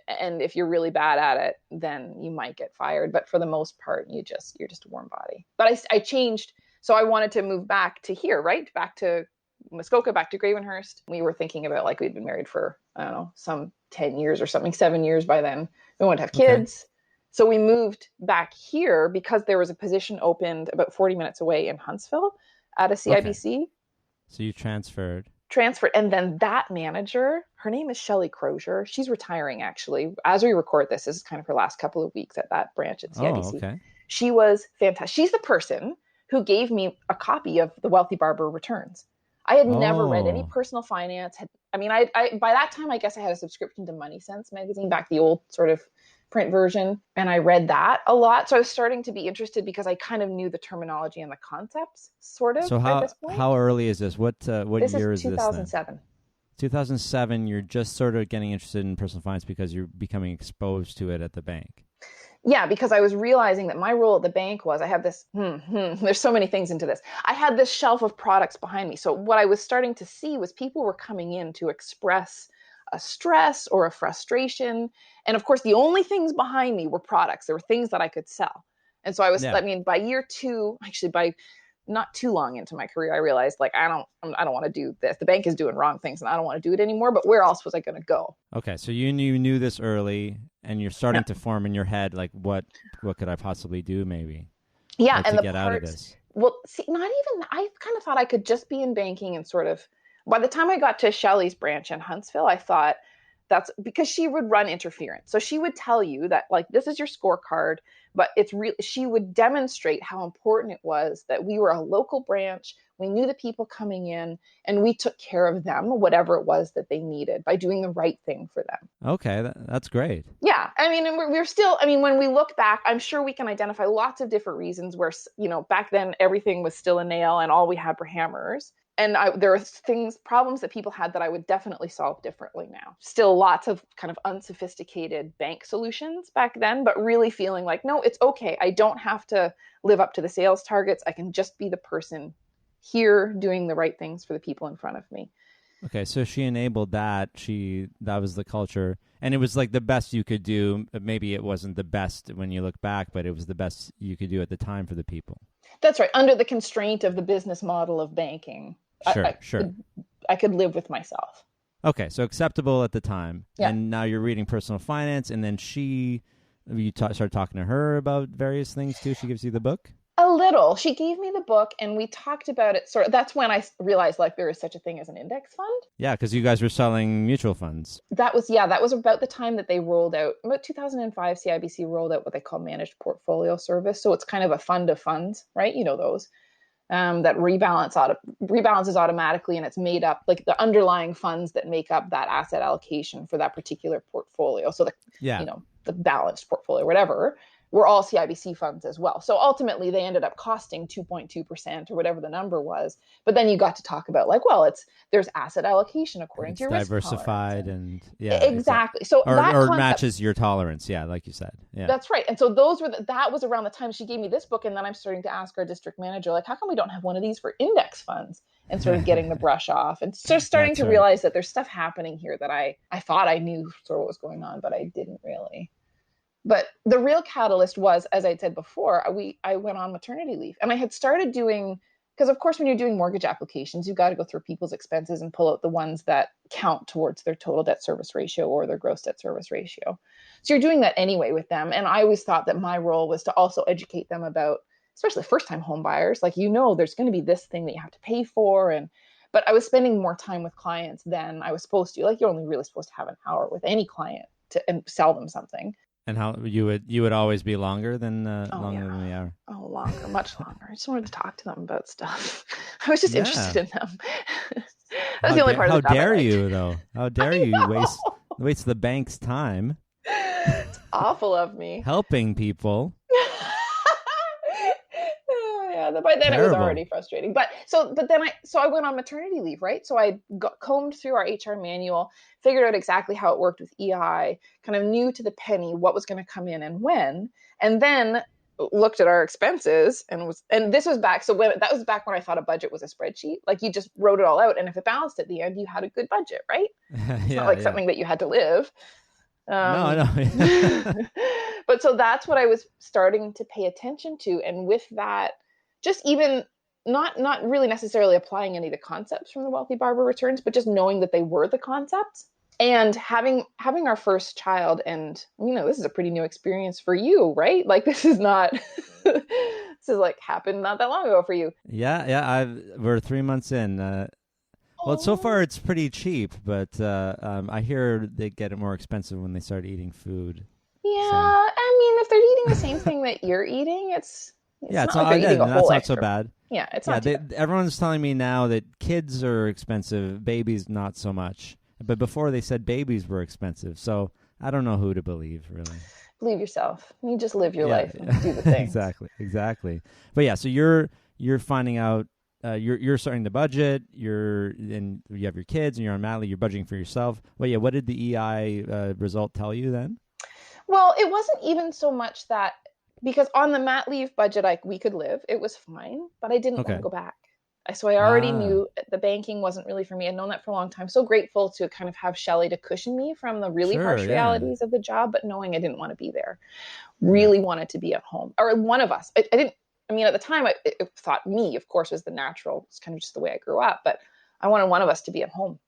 And if you're really bad at it, then you might get fired. But for the most part, you're just a warm body. But I changed. So I wanted to move back to here, right? Back to Muskoka, back to Gravenhurst. We were thinking about, like, we'd been married for, I don't know, some 10 years or something, 7 years by then. We wanted to have kids. Okay. So we moved back here because there was a position opened about 40 minutes away in Huntsville at a CIBC. Okay. So you transferred. And then that manager, her name is Shelley Crozier. She's retiring, actually. As we record this is kind of her last couple of weeks at that branch at CIBC. Oh, okay. She was fantastic. She's the person who gave me a copy of The Wealthy Barber Returns. I had never read any personal finance. I by that time, I guess I had a subscription to Money Sense magazine, back the old sort of print version. And I read that a lot. So I was starting to be interested because I kind of knew the terminology and the concepts, sort of. So how early is this? What year is this? 2007. 2007, you're just sort of getting interested in personal finance because you're becoming exposed to it at the bank. Yeah, because I was realizing that my role at the bank was, I have this, there's so many things into this. I had this shelf of products behind me. So what I was starting to see was people were coming in to express a stress or a frustration. And of course, the only things behind me were products. There were things that I could sell. And so by year two, actually by not too long into my career, I realized, like, I don't want to do this. The bank is doing wrong things and I don't want to do it anymore, but where else was I going to go? Okay. So you knew this early and you're starting to form in your head, like, what could I possibly do maybe? Yeah. Like, and to get out of this. Well, see, not even, I kind of thought I could just be in banking and sort of, by the time I got to Shelley's branch in Huntsville, I thought, that's because she would run interference. So she would tell you that, like, this is your scorecard, but she would demonstrate how important it was that we were a local branch. We knew the people coming in and we took care of them, whatever it was that they needed, by doing the right thing for them. Okay. That's great. Yeah. I mean, and we're still, I mean, when we look back, I'm sure we can identify lots of different reasons where, back then everything was still a nail and all we had were hammers. And there are problems that people had that I would definitely solve differently now. Still lots of kind of unsophisticated bank solutions back then, but really feeling like, no, it's okay. I don't have to live up to the sales targets. I can just be the person here doing the right things for the people in front of me. Okay, so she enabled that. That was the culture. And it was like the best you could do. Maybe it wasn't the best when you look back, but it was the best you could do at the time for the people. That's right. Under the constraint of the business model of banking, Sure. I could live with myself. Okay, so acceptable at the time. Yeah. And now you're reading Personal Finance, and then you start talking to her about various things too. She gives you the book? A little. She gave me the book and we talked about it. That's when I realized like there is such a thing as an index fund. Yeah, because you guys were selling mutual funds. That was about the time that they rolled out, about 2005, CIBC rolled out what they call managed portfolio service. So it's kind of a fund of funds, right? You know, those that rebalances automatically, and it's made up like the underlying funds that make up that asset allocation for that particular portfolio. So the balanced portfolio, whatever, were all CIBC funds as well. So ultimately they ended up costing 2.2% or whatever the number was. But then you got to talk about like, well, there's asset allocation according to your diversified risk and exactly. So or concept matches your tolerance. Yeah. Like you said. Yeah. That's right. And so that was around the time she gave me this book. And then I'm starting to ask our district manager, like, how come we don't have one of these for index funds? And sort of getting the brush off and just starting to realize that there's stuff happening here that I thought I knew sort of what was going on, but I didn't really. But the real catalyst was, as I said before, I went on maternity leave and I had started doing, because of course, when you're doing mortgage applications, you've got to go through people's expenses and pull out the ones that count towards their total debt service ratio or their gross debt service ratio. So you're doing that anyway with them. And I always thought that my role was to also educate them about, especially first-time home buyers, like, there's going to be this thing that you have to pay for. But I was spending more time with clients than I was supposed to. Like, you're only really supposed to have an hour with any client and sell them something. And how you would always be longer than the hour? Oh, longer, much longer. I just wanted to talk to them about stuff. I was just interested in them. That's the only part of the job. How dare you, though? How dare you waste the bank's time? It's awful of me. Helping people. By then it was already frustrating. But then I went on maternity leave, right? So I combed through our HR manual, figured out exactly how it worked with EI, kind of knew to the penny what was going to come in and when, and then looked at our expenses and this was back. So that was back when I thought a budget was a spreadsheet. Like you just wrote it all out, and if it balanced at the end, you had a good budget, right? It's not like something that you had to live. No. But so that's what I was starting to pay attention to, and with that, just even not really necessarily applying any of the concepts from the Wealthy Barber Returns, but just knowing that they were the concepts. And having our first child, and this is a pretty new experience for you, right? Like this is like happened not that long ago for you. Yeah. We're 3 months in. Well, so far it's pretty cheap, but I hear they get it more expensive when they start eating food. Yeah, so. I mean, if they're eating the same thing that you're eating, it's not like they're eating a whole that's extra. Not so bad. Yeah, it's not. Everyone's telling me now that kids are expensive, babies not so much. But before they said babies were expensive, so I don't know who to believe, really. Believe yourself. You just live your life and do the thing. Exactly. But yeah, so you're finding out. You're starting the budget. You have your kids, and you're on mat leave. You're budgeting for yourself. Well, yeah. What did the EI result tell you then? Well, it wasn't even so much that, because on the mat leave budget, we could live. It was fine, but I didn't want to go back. So I already knew the banking wasn't really for me. I'd known that for a long time. So grateful to kind of have Shelley to cushion me from the really harsh realities of the job, but knowing I didn't want to be there. Really wanted to be at home. Or one of us. At the time, I thought me, of course, was the natural. It's kind of just the way I grew up. But I wanted one of us to be at home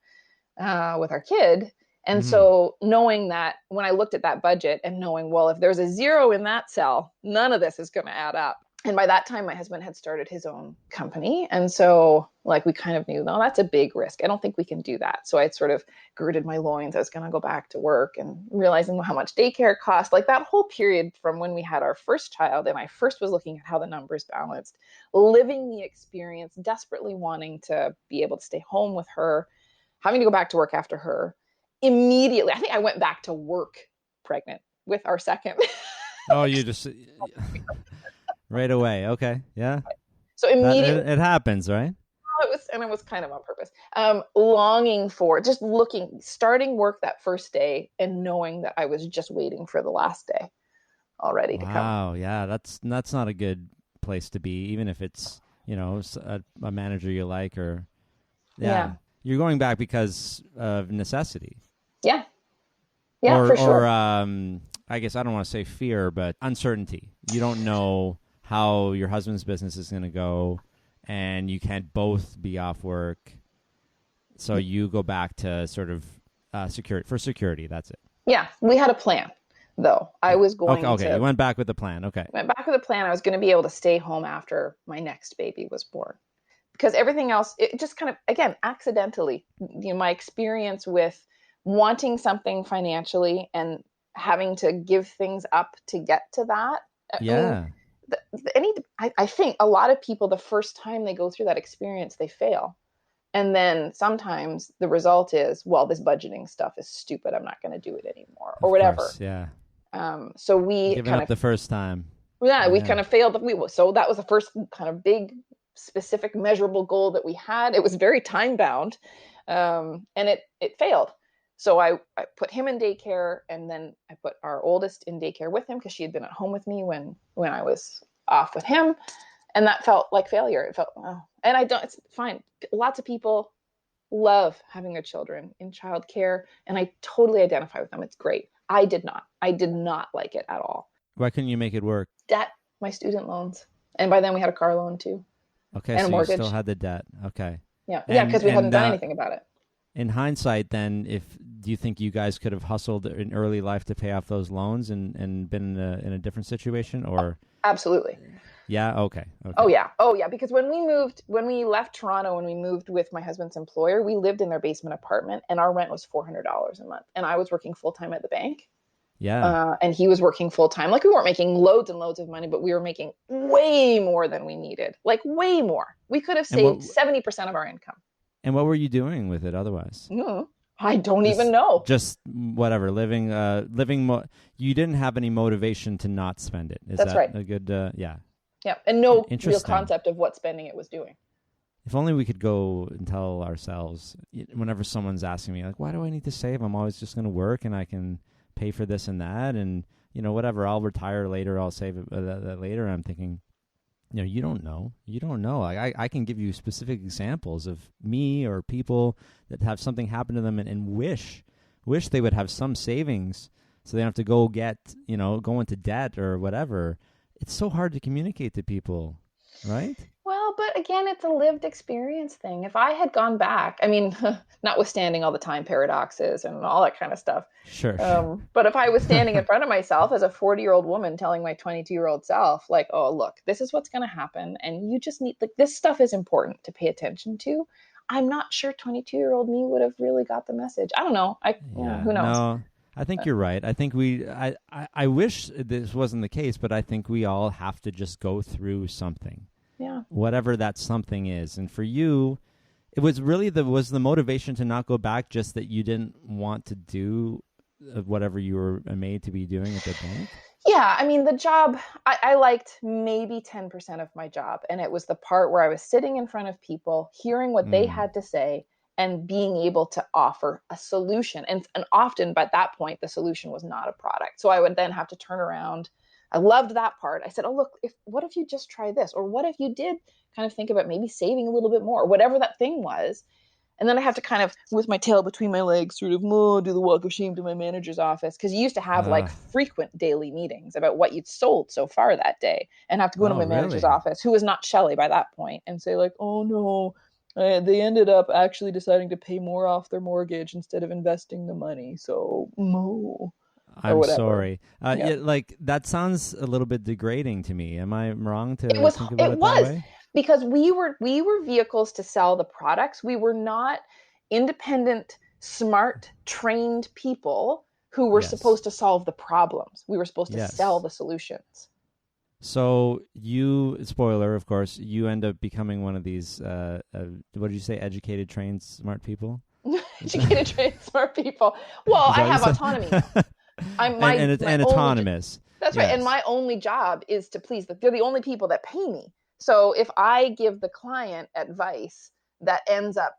with our kid. And so knowing that, when I looked at that budget and knowing, well, if there's a zero in that cell, none of this is going to add up. And by that time, my husband had started his own company. And so we kind of knew, no, that's a big risk. I don't think we can do that. So I'd sort of girded my loins. I was going to go back to work, and realizing how much daycare cost, like that whole period from when we had our first child and I first was looking at how the numbers balanced, living the experience, desperately wanting to be able to stay home with her, having to go back to work after her. Immediately, I think I went back to work pregnant with our second. Oh, you just... Right away. Okay. Yeah. So immediately it happens, right? It was kind of on purpose. Longing for, starting work that first day and knowing that I was just waiting for the last day already to come. Wow. Yeah. That's not a good place to be, even if it's, a manager you like or. Yeah. You're going back because of necessity. Yeah. Yeah, for sure. Or I guess I don't want to say fear, but uncertainty. You don't know how your husband's business is going to go, and you can't both be off work. So you go back to sort of security. That's it. Yeah, we had a plan, though. I was going Okay. to You went back with the plan. Okay. went back with a plan. I was going to be able to stay home after my next baby was born, because everything else, it just kind of, again, accidentally, my experience with wanting something financially and having to give things up to get to that. Yeah. I think a lot of people, the first time they go through that experience, they fail. And then sometimes the result is, well, this budgeting stuff is stupid. I'm not going to do it anymore, or whatever. Course, yeah. So we Giving up the first time. Yeah, we kind of failed. So that was the first kind of big, specific, measurable goal that we had. It was very time bound, and it failed. So I put him in daycare, and then I put our oldest in daycare with him because she had been at home with me when I was off with him. And that felt like failure. It felt, it's fine. Lots of people love having their children in childcare, and I totally identify with them. It's great. I did not like it at all. Why couldn't you make it work? Debt, my student loans. And by then we had a car loan too. Okay, and so a mortgage. You still had the debt. Okay. Yeah, because we hadn't done anything about it. In hindsight, then, do you think you guys could have hustled in early life to pay off those loans and been in a different situation, or? Absolutely. Yeah. Okay. Oh yeah. Because when we left Toronto, when we moved with my husband's employer, we lived in their basement apartment, and our rent was $400 a month, and I was working full time at the bank. Yeah. And he was working full time. Like, we weren't making loads and loads of money, but we were making way more than we needed. Like, way more. We could have saved 70% of our income. And what were you doing with it otherwise? I don't even know. Just whatever, living. You didn't have any motivation to not spend it. That's right. A good, yeah. Yeah, and no real concept of what spending it was doing. If only we could go and tell ourselves, whenever someone's asking me, like, why do I need to save? I'm always just going to work, and I can pay for this and that, and whatever. I'll retire later. I'll save that later. I'm thinking, you don't know. Like, I can give you specific examples of me or people that have something happen to them and wish they would have some savings so they don't have to go go into debt or whatever. It's so hard to communicate to people, right? Well, but again, it's a lived experience thing. If I had gone back, I mean, notwithstanding all the time paradoxes and all that kind of stuff. Sure. But if I was standing in front of myself as a 40-year-old woman telling my 22-year-old self, like, oh, look, this is what's going to happen, and you just need, like, this stuff is important to pay attention to. I'm not sure 22-year-old me would have really got the message. I don't know. Who knows? No. I think you're right. I think I wish this wasn't the case, but I think we all have to just go through something. Yeah. Whatever that something is. And for you, it was really was the motivation to not go back, just that you didn't want to do whatever you were made to be doing at the bank? Yeah. I mean, the job, I liked maybe 10% of my job. And it was the part where I was sitting in front of people, hearing what they had to say, and being able to offer a solution. And often by that point, the solution was not a product. So I would then have to turn around. I loved that part. I said, oh, look, what if you just try this? Or what if you did kind of think about maybe saving a little bit more, or whatever that thing was. And then I have to kind of, with my tail between my legs, sort of do the walk of shame to my manager's office. Because you used to have like frequent daily meetings about what you'd sold so far that day, and have to go to my manager's office, who was not Shelley by that point, and say like, oh no, they ended up actually deciding to pay more off their mortgage instead of investing the money. So, I'm sorry. Like, that sounds a little bit degrading to me. Am I wrong to think about it that way? Because we were vehicles to sell the products. We were not independent, smart, trained people who were supposed to solve the problems. We were supposed to sell the solutions. So spoiler, of course, you end up becoming one of these, what did you say, educated, trained, smart people? Educated, trained, smart people. Well, I have autonomy. And autonomous. That's right. And my only job is to please they're the only people that pay me. So if I give the client advice that ends up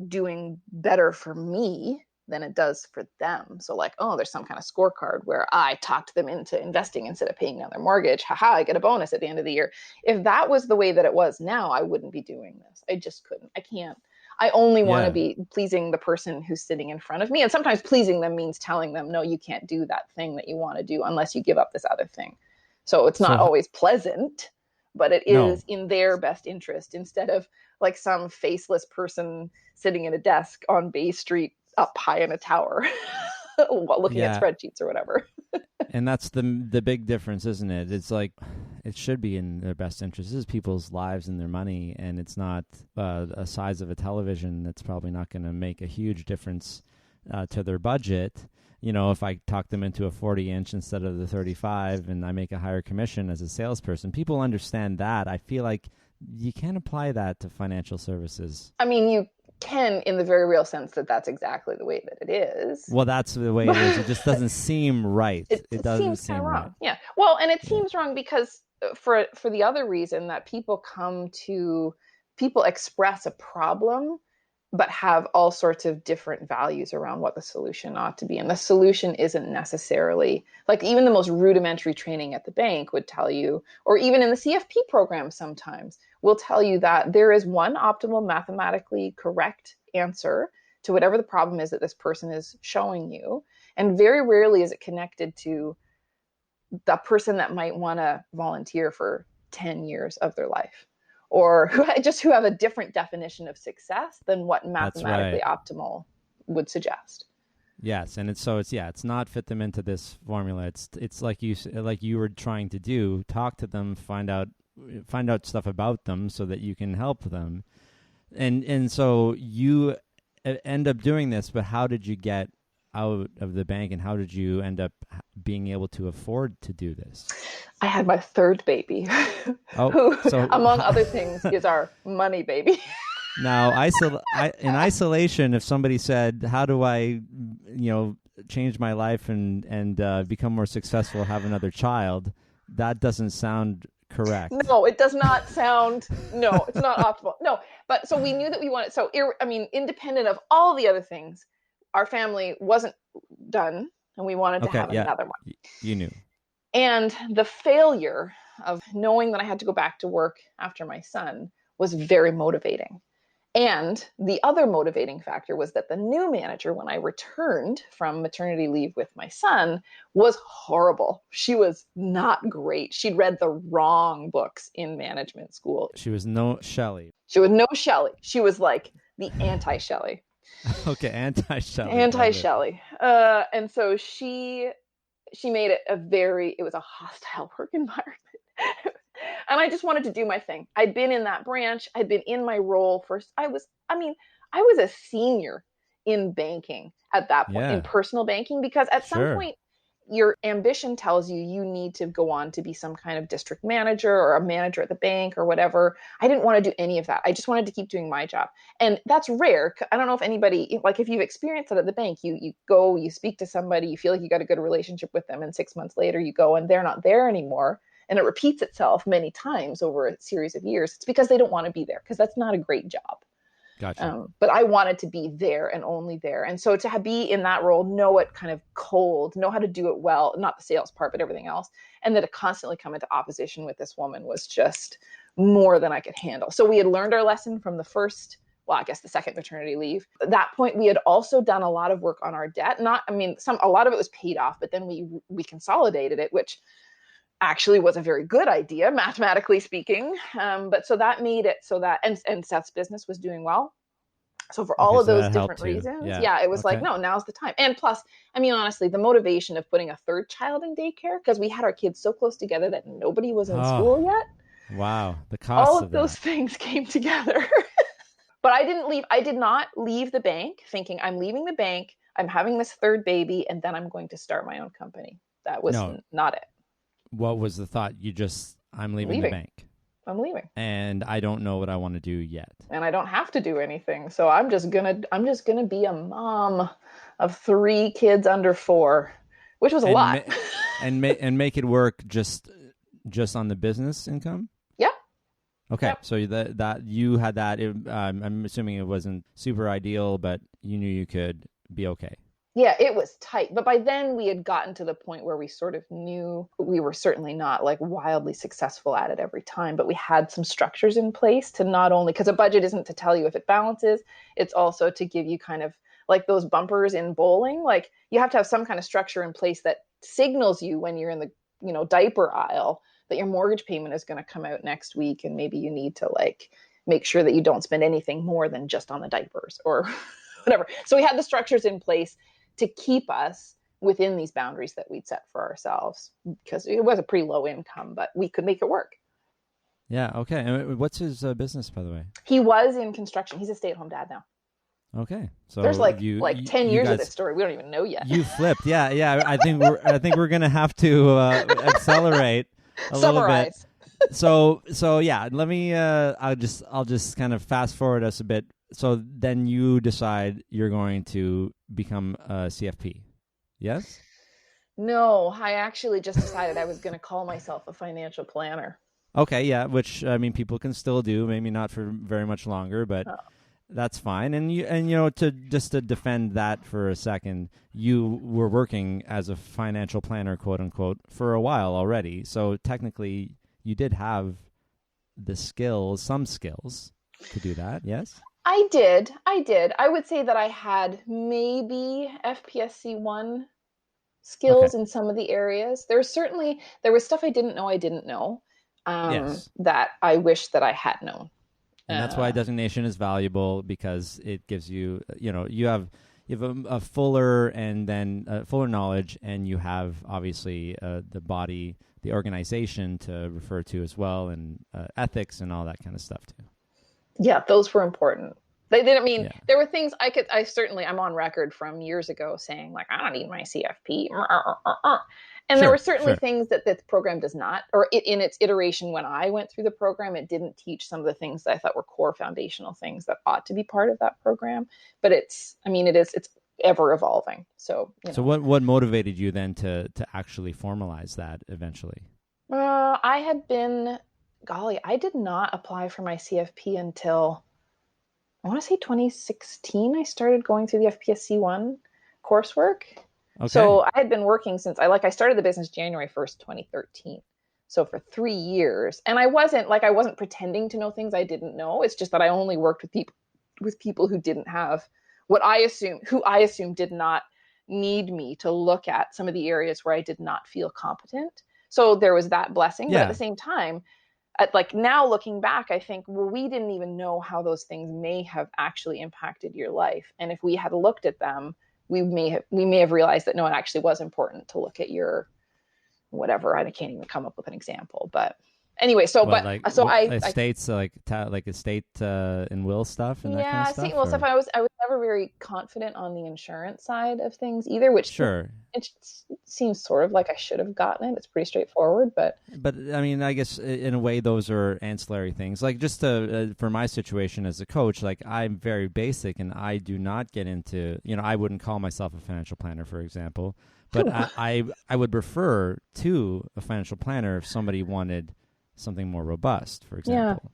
doing better for me than it does for them. So like, oh, there's some kind of scorecard where I talked them into investing instead of paying down their mortgage. Haha, I get a bonus at the end of the year. If that was the way that it was now, I wouldn't be doing this. I just couldn't. I can't. I only want to be pleasing the person who's sitting in front of me. And sometimes pleasing them means telling them, no, you can't do that thing that you want to do unless you give up this other thing. So it's not always pleasant, but it is in their best interest, instead of like some faceless person sitting at a desk on Bay Street up high in a tower while looking at spreadsheets or whatever. And that's the big difference, isn't it? It's like, it should be in their best interest. This is people's lives and their money, and it's not a size of a television that's probably not going to make a huge difference to their budget. You know, if I talk them into a 40-inch instead of the 35 and I make a higher commission as a salesperson, people understand that. I feel like you can't apply that to financial services. I mean, you can, in the very real sense that that's exactly the way that it is. Well, that's the way it is. It just doesn't seem right. It doesn't seem wrong. Right. Yeah. Well, and it seems wrong because for the other reason that people express a problem, but have all sorts of different values around what the solution ought to be. And the solution isn't necessarily, like, even the most rudimentary training at the bank would tell you, or even in the CFP program sometimes, will tell you that there is one optimal mathematically correct answer to whatever the problem is that this person is showing you. And very rarely is it connected to the person that might want to volunteer for 10 years of their life, or who have a different definition of success than what mathematically optimal would suggest. Yes, and it's not fit them into this formula. It's like you were trying to do, talk to them, find out stuff about them so that you can help them. And so you end up doing this, but how did you get out of the bank, and how did you end up being able to afford to do this? I had my third baby, who, among other things, is our money baby. Now, in isolation, if somebody said, how do I, change my life and become more successful, have another child, that doesn't sound correct. No, it does not sound, no, it's not optimal. No, but so we knew that we wanted, independent of all the other things, our family wasn't done, and we wanted to have another one. You knew. And the failure of knowing that I had to go back to work after my son was very motivating. And the other motivating factor was that the new manager, when I returned from maternity leave with my son, was horrible. She was not great. She'd read the wrong books in management school. She was no Shelley. She was no Shelley. She was like the anti-Shelley. Okay, anti-Shelley. Anti-Shelley. And so she made it it was a hostile work environment. And I just wanted to do my thing. I'd been in that branch. I'd been in my role I was a senior in banking at that point, in personal banking, because at some point your ambition tells you need to go on to be some kind of district manager or a manager at the bank or whatever. I didn't want to do any of that. I just wanted to keep doing my job. And that's rare. I don't know if anybody, like, if you've experienced it at the bank, you go, you speak to somebody, you feel like you got a good relationship with them, and 6 months later you go and they're not there anymore. And it repeats itself many times over a series of years. It's because they don't want to be there, because that's not a great job. Gotcha. But I wanted to be there and only there. And so to be in that role, know it kind of cold, know how to do it well, not the sales part, but everything else. And then to constantly come into opposition with this woman was just more than I could handle. So we had learned our lesson from the second maternity leave. At that point, we had also done a lot of work on our debt. A lot of it was paid off, but then we consolidated it, which actually was a very good idea, mathematically speaking. But so that made it so that, and Seth's business was doing well. So for all of those different reasons, it was like, no, now's the time. And plus, honestly, the motivation of putting a third child in daycare, because we had our kids so close together that nobody was in school yet. Wow. The cost all of those things came together. But I did not leave the bank thinking, I'm leaving the bank, I'm having this third baby, and then I'm going to start my own company. That was not it. What was the thought? I'm leaving the bank. I'm leaving. And I don't know what I want to do yet. And I don't have to do anything. So I'm just gonna be a mom of 3 kids under 4, which was a lot. And make it work just on the business income? Yeah. Okay. Yep. So that you had that. I'm assuming it wasn't super ideal, but you knew you could be okay. Yeah, it was tight. But by then we had gotten to the point where we sort of knew we were certainly not like wildly successful at it every time, but we had some structures in place to not only, because a budget isn't to tell you if it balances, it's also to give you kind of like those bumpers in bowling. Like you have to have some kind of structure in place that signals you when you're in the, diaper aisle that your mortgage payment is going to come out next week. And maybe you need to like make sure that you don't spend anything more than just on the diapers or whatever. So we had the structures in place to keep us within these boundaries that we'd set for ourselves, because it was a pretty low income, but we could make it work. Yeah. Okay. And what's his business, by the way? He was in construction. He's a stay-at-home dad now. Okay. So there's like 10 years guys, of this story. We don't even know yet. You flipped. Yeah. Yeah. I think we're going to have to accelerate a little bit. So yeah, let me, I'll just kind of fast forward us a bit. So then you decide you're going to become a CFP. Yes? No, I actually just decided I was going to call myself a financial planner. Okay, yeah, which I mean people can still do, maybe not for very much longer, but that's fine. And to defend that for a second, you were working as a financial planner, quote unquote, for a while already. So technically you did have the skills, some skills to do that, yes? I did. I would say that I had maybe FPSC1 skills in some of the areas. There was stuff I didn't know Yes. that I wish that I had known. And that's why designation is valuable, because it gives you, you have a fuller and then fuller knowledge, and you have obviously the body, the organization to refer to as well, and ethics and all that kind of stuff too. Yeah, those were important. They didn't mean there were things I'm on record from years ago saying like, I don't need my CFP. And there were certainly things that the program does not, or in its iteration when I went through the program, it didn't teach some of the things that I thought were core foundational things that ought to be part of that program. But it's ever evolving. So, So what motivated you then to actually formalize that eventually? I did not apply for my CFP until, I want to say 2016. I started going through the FPSC1 coursework. Okay. So I had been working since I started the business January 1st, 2013. So for 3 years, and I wasn't pretending to know things I didn't know. It's just that I only worked with people who didn't have who I assumed did not need me to look at some of the areas where I did not feel competent. So there was that blessing. Yeah. But at the same time, now looking back, I think, well, we didn't even know how those things may have actually impacted your life. And if we had looked at them, we may have realized that no, it actually was important to look at your whatever. I can't even come up with an example, but anyway, estates like estate and will stuff and that kind of stuff. Estate and will stuff. I was never very confident on the insurance side of things either, which it seems sort of like I should have gotten it. It's pretty straightforward, but I mean, I guess in a way those are ancillary things. Like just for my situation as a coach, like I'm very basic and I do not get into, I wouldn't call myself a financial planner, for example, but I would refer to a financial planner if somebody wanted something more robust, for example,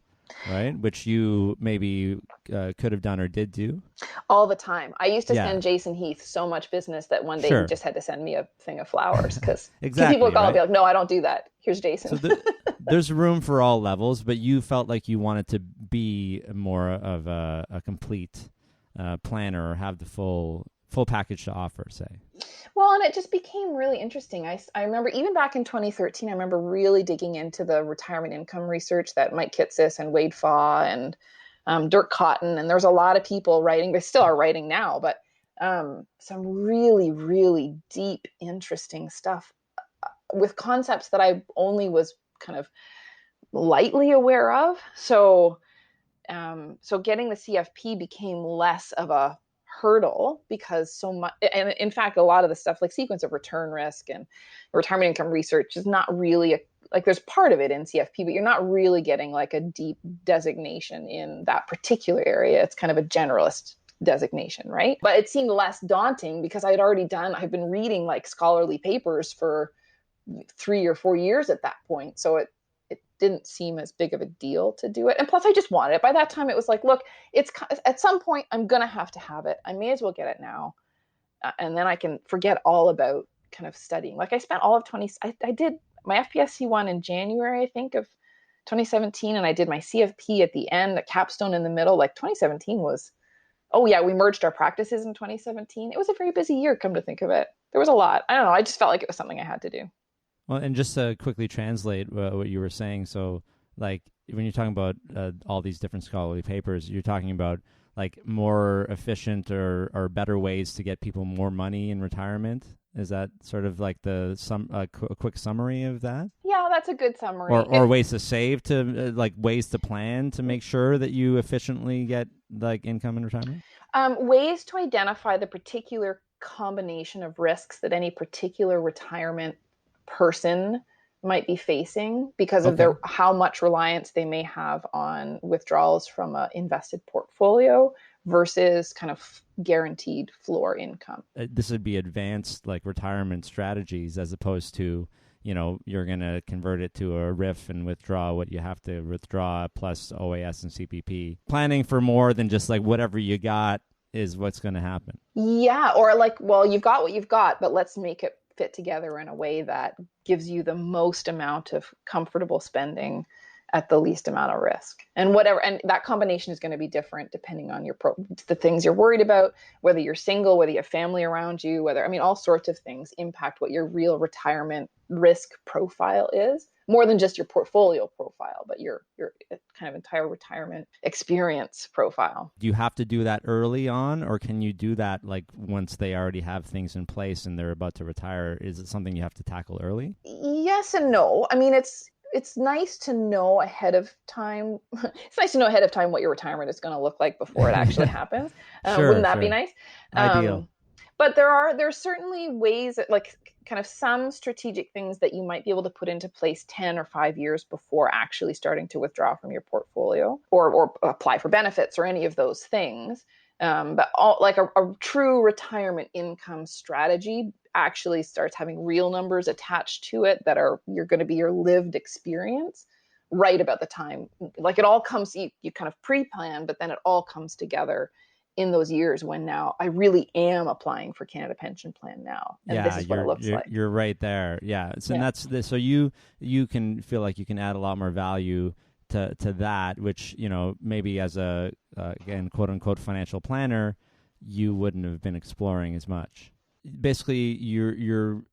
right? Which you maybe could have done or did do all the time. I used to send Jason Heath so much business that one day he just had to send me a thing of flowers because people would call and be like, "No, I don't do that. Here's Jason." So there's room for all levels, but you felt like you wanted to be more of a complete planner or have the full package to offer, say. Well, and it just became really interesting. I remember even back in 2013, I remember really digging into the retirement income research that Mike Kitsis and Wade Faw and Dirk Cotton, and there's a lot of people writing. They still are writing now, but some really, really deep, interesting stuff with concepts that I only was kind of lightly aware of. So getting the CFP became less of a hurdle because so much, and in fact, a lot of the stuff like sequence of return risk and retirement income research is not really there's part of it in CFP, but you're not really getting like a deep designation in that particular area. It's kind of a generalist designation, right? But it seemed less daunting because I've been reading like scholarly papers for 3 or 4 years at that point. So it didn't seem as big of a deal to do it. And plus I just wanted it. By that time it was like, look, it's at some point I'm going to have it. I may as well get it now. and then I can forget all about kind of studying. Like I spent all of I did my FPSC one in January, I think, of 2017, and I did my CFP at the end, a capstone in the middle. Like 2017 was, oh yeah, we merged our practices in 2017. It was a very busy year, come to think of it. There was a lot. I don't know. I just felt like it was something I had to do. Well, and just to quickly translate what you were saying, so like when you're talking about all these different scholarly papers, you're talking about like more efficient or better ways to get people more money in retirement. Is that sort of like a quick summary of that? Yeah, that's a good summary. Or ways to save, to like ways to plan to make sure that you efficiently get like income in retirement? Ways to identify the particular combination of risks that any particular retirement person might be facing because of how much reliance they may have on withdrawals from an invested portfolio versus kind of guaranteed floor income. This would be advanced like retirement strategies as opposed to, you're going to convert it to a RIF and withdraw what you have to withdraw plus OAS and CPP. Planning for more than just like whatever you got is what's going to happen. Yeah, or like, well, you've got what you've got, but let's make it fit together in a way that gives you the most amount of comfortable spending at the least amount of risk. And that combination is going to be different depending on the things you're worried about, whether you're single, whether you have family around you, all sorts of things impact what your real retirement risk profile is, more than just your portfolio profile, but your kind of entire retirement experience profile. Do you have to do that early on, or can you do that like once they already have things in place and they're about to retire? Is it something you have to tackle early? Yes and no. I mean, it's nice to know ahead of time. It's nice to know ahead of time what your retirement is going to look like before it actually happens. Wouldn't that be nice? Ideal. But there's certainly ways that like kind of some strategic things that you might be able to put into place 10 or 5 years before actually starting to withdraw from your portfolio or apply for benefits or any of those things. But a true retirement income strategy actually starts having real numbers attached to it that you're going to be your lived experience right about the time. Like it all comes, you kind of pre-plan, but then it all comes together in those years when now I really am applying for Canada Pension Plan now. And this is what it looks like. You're right there. Yeah. So so you can feel like you can add a lot more value to that, which, maybe as a, again, quote unquote financial planner, you wouldn't have been exploring as much. Basically, you're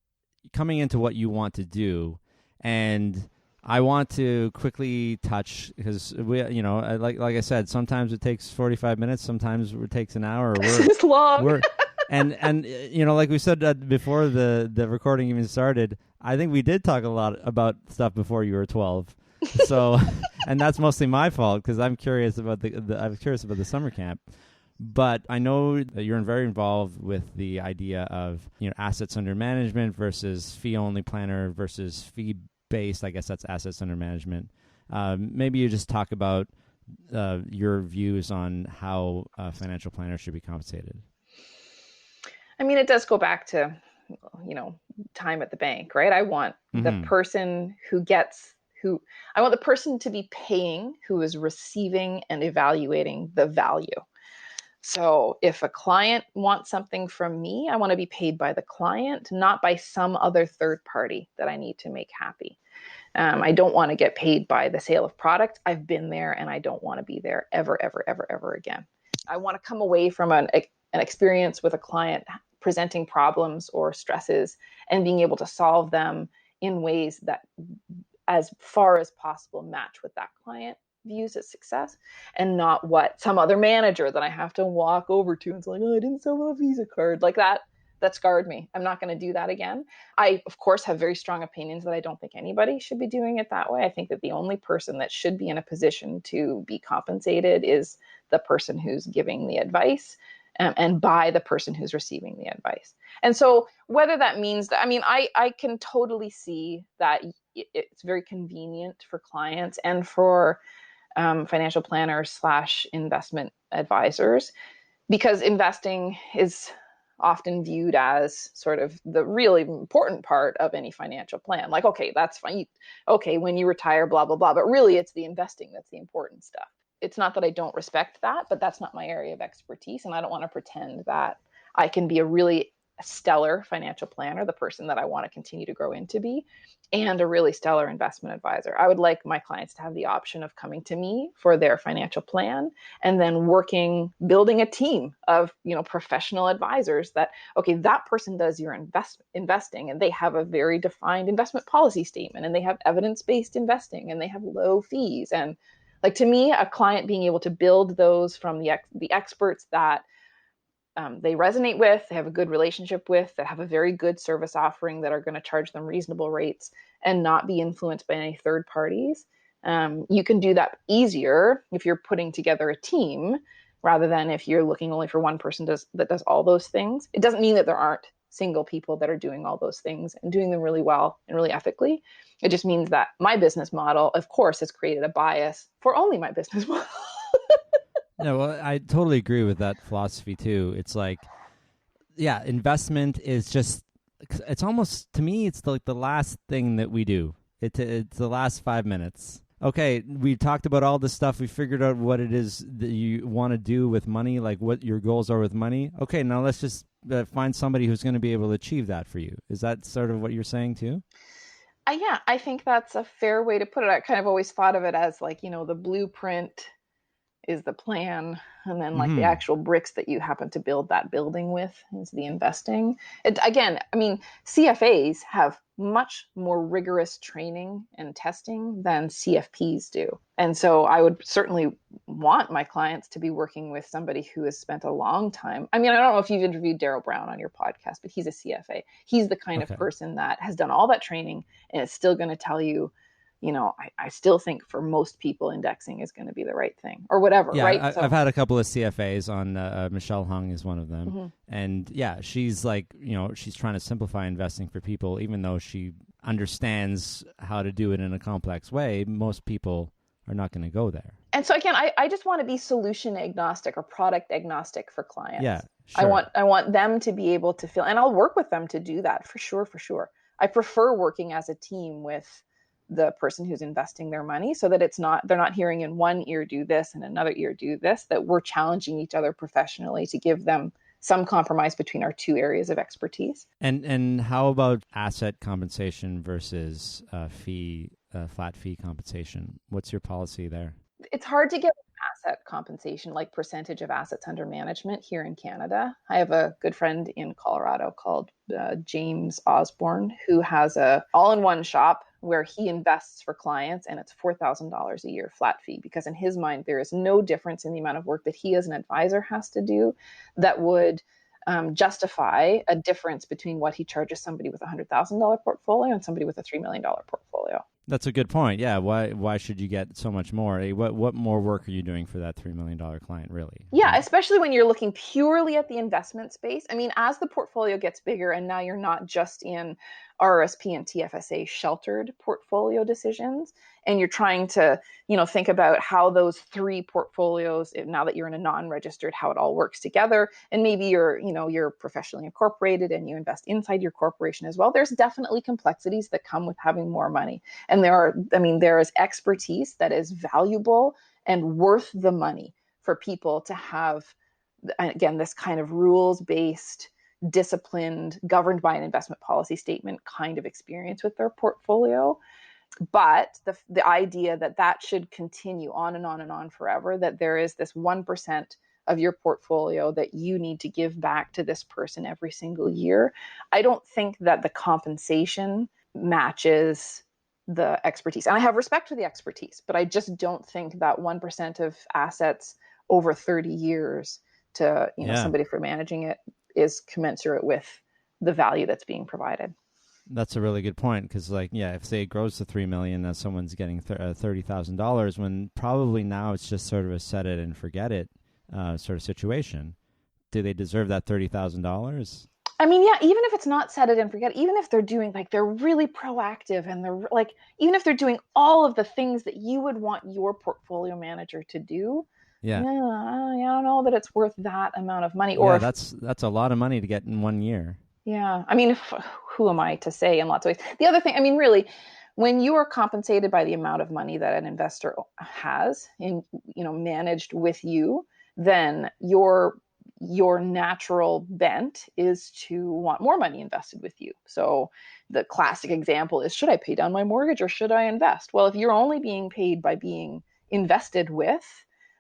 coming into what you want to do, and I want to quickly touch because like I said, sometimes it takes 45 minutes, sometimes it takes an hour. It's long. And like we said before the recording even started, I think we did talk a lot about stuff before you were 12. So, and that's mostly my fault because I'm curious about I was curious about the summer camp. But I know that you're very involved with the idea of assets under management versus fee-only planner versus fee-based. I guess that's assets under management. Maybe you just talk about your views on how financial planners should be compensated. I mean, it does go back to time at the bank, right? I want the person I want the person to be paying who is receiving and evaluating the value. So if a client wants something from me, I want to be paid by the client, not by some other third party that I need to make happy. I don't want to get paid by the sale of product. I've been there and I don't want to be there ever, ever, ever, ever again. I want to come away from an experience with a client presenting problems or stresses and being able to solve them in ways that as far as possible match what that client views as success and not what some other manager that I have to walk over to and it's like, oh, I didn't sell a Visa card. Like that scarred me. I'm not going to do that again. I, of course, have very strong opinions that I don't think anybody should be doing it that way. I think that the only person that should be in a position to be compensated is the person who's giving the advice and by the person who's receiving the advice. And so whether that means that, I mean, I can totally see that it's very convenient for clients and for financial planners / investment advisors, because investing is often viewed as sort of the really important part of any financial plan. Like, okay, that's fine. Okay, when you retire, blah, blah, blah. But really, it's the investing that's the important stuff. It's not that I don't respect that, but that's not my area of expertise. And I don't want to pretend that I can be a really stellar financial planner, the person that I want to continue to grow into be, and a really stellar investment advisor. I would like my clients to have the option of coming to me for their financial plan and then building a team of, professional advisors that, okay, that person does your investing and they have a very defined investment policy statement and they have evidence-based investing and they have low fees. And like, to me, a client being able to build those from the experts that they resonate with, they have a good relationship with, that have a very good service offering, that are going to charge them reasonable rates and not be influenced by any third parties. You can do that easier if you're putting together a team rather than if you're looking only for one person that does all those things. It doesn't mean that there aren't single people that are doing all those things and doing them really well and really ethically. It just means that my business model, of course, has created a bias for only my business model. No, well, I totally agree with that philosophy too. It's like, yeah, investment is just, it's almost, to me, it's like the last thing that we do. It's the last 5 minutes. Okay, we talked about all this stuff. We figured out what it is that you want to do with money, like what your goals are with money. Okay, now let's just find somebody who's going to be able to achieve that for you. Is that sort of what you're saying too? Yeah, I think that's a fair way to put it. I kind of always thought of it as like, the blueprint is the plan, and then like the actual bricks that you happen to build that building with is the investing. Again, I mean, CFAs have much more rigorous training and testing than CFPs do. And so I would certainly want my clients to be working with somebody who has spent a long time. I mean, I don't know if you've interviewed Daryl Brown on your podcast, but he's a CFA. He's the kind of person that has done all that training and is still going to tell you, I still think for most people, indexing is going to be the right thing or whatever, yeah, right? I've had a couple of CFAs on, Michelle Hung is one of them. Mm-hmm. And yeah, she's like, she's trying to simplify investing for people, even though she understands how to do it in a complex way. Most people are not going to go there. And so again, I just want to be solution agnostic or product agnostic for clients. Yeah, sure. I want them to be able to feel, and I'll work with them to do that for sure. I prefer working as a team with the person who's investing their money so that they're not hearing in one ear do this and another ear do this, that we're challenging each other professionally to give them some compromise between our two areas of expertise. And how about asset compensation versus flat fee compensation? What's your policy there? It's hard to get asset compensation, like percentage of assets under management here in Canada. I have a good friend in Colorado called James Osborne, who has a all-in-one shop where he invests for clients, and it's $4,000 a year flat fee, because in his mind, there is no difference in the amount of work that he as an advisor has to do that would justify a difference between what he charges somebody with a $100,000 portfolio and somebody with a $3 million portfolio. That's a good point. Yeah. Why should you get so much more? What more work are you doing for that $3 million client, really? Yeah, especially when you're looking purely at the investment space. I mean, as the portfolio gets bigger and now you're not just in RRSP and TFSA sheltered portfolio decisions, and you're trying to, think about how those three portfolios, now that you're in a non-registered, how it all works together. And maybe you're professionally incorporated and you invest inside your corporation as well. There's definitely complexities that come with having more money. And there is expertise that is valuable and worth the money for people to have, again, this kind of rules-based, disciplined, governed by an investment policy statement kind of experience with their portfolio. But the idea that should continue on and on and on forever, that there is this 1% of your portfolio that you need to give back to this person every single year, I don't think that the compensation matches the expertise. And I have respect for the expertise, but I just don't think that 1% of assets over 30 years to somebody for managing it is commensurate with the value that's being provided. That's a really good point, because if say it grows to $3 million, now someone's getting $30,000, when probably now it's just sort of a set it and forget it sort of situation. Do they deserve that $30,000? I mean, yeah, even if it's not set it and forget, even if they're doing they're really proactive and they're even if they're doing all of the things that you would want your portfolio manager to do, I don't know that it's worth that amount of money. Or that's a lot of money to get in 1 year. Yeah, I mean, who am I to say in lots of ways? The other thing, I mean, really, when you are compensated by the amount of money that an investor has managed with you, then your your natural bent is to want more money invested with you. So the classic example is, should I pay down my mortgage or should I invest? Well, if you're only being paid by being invested with,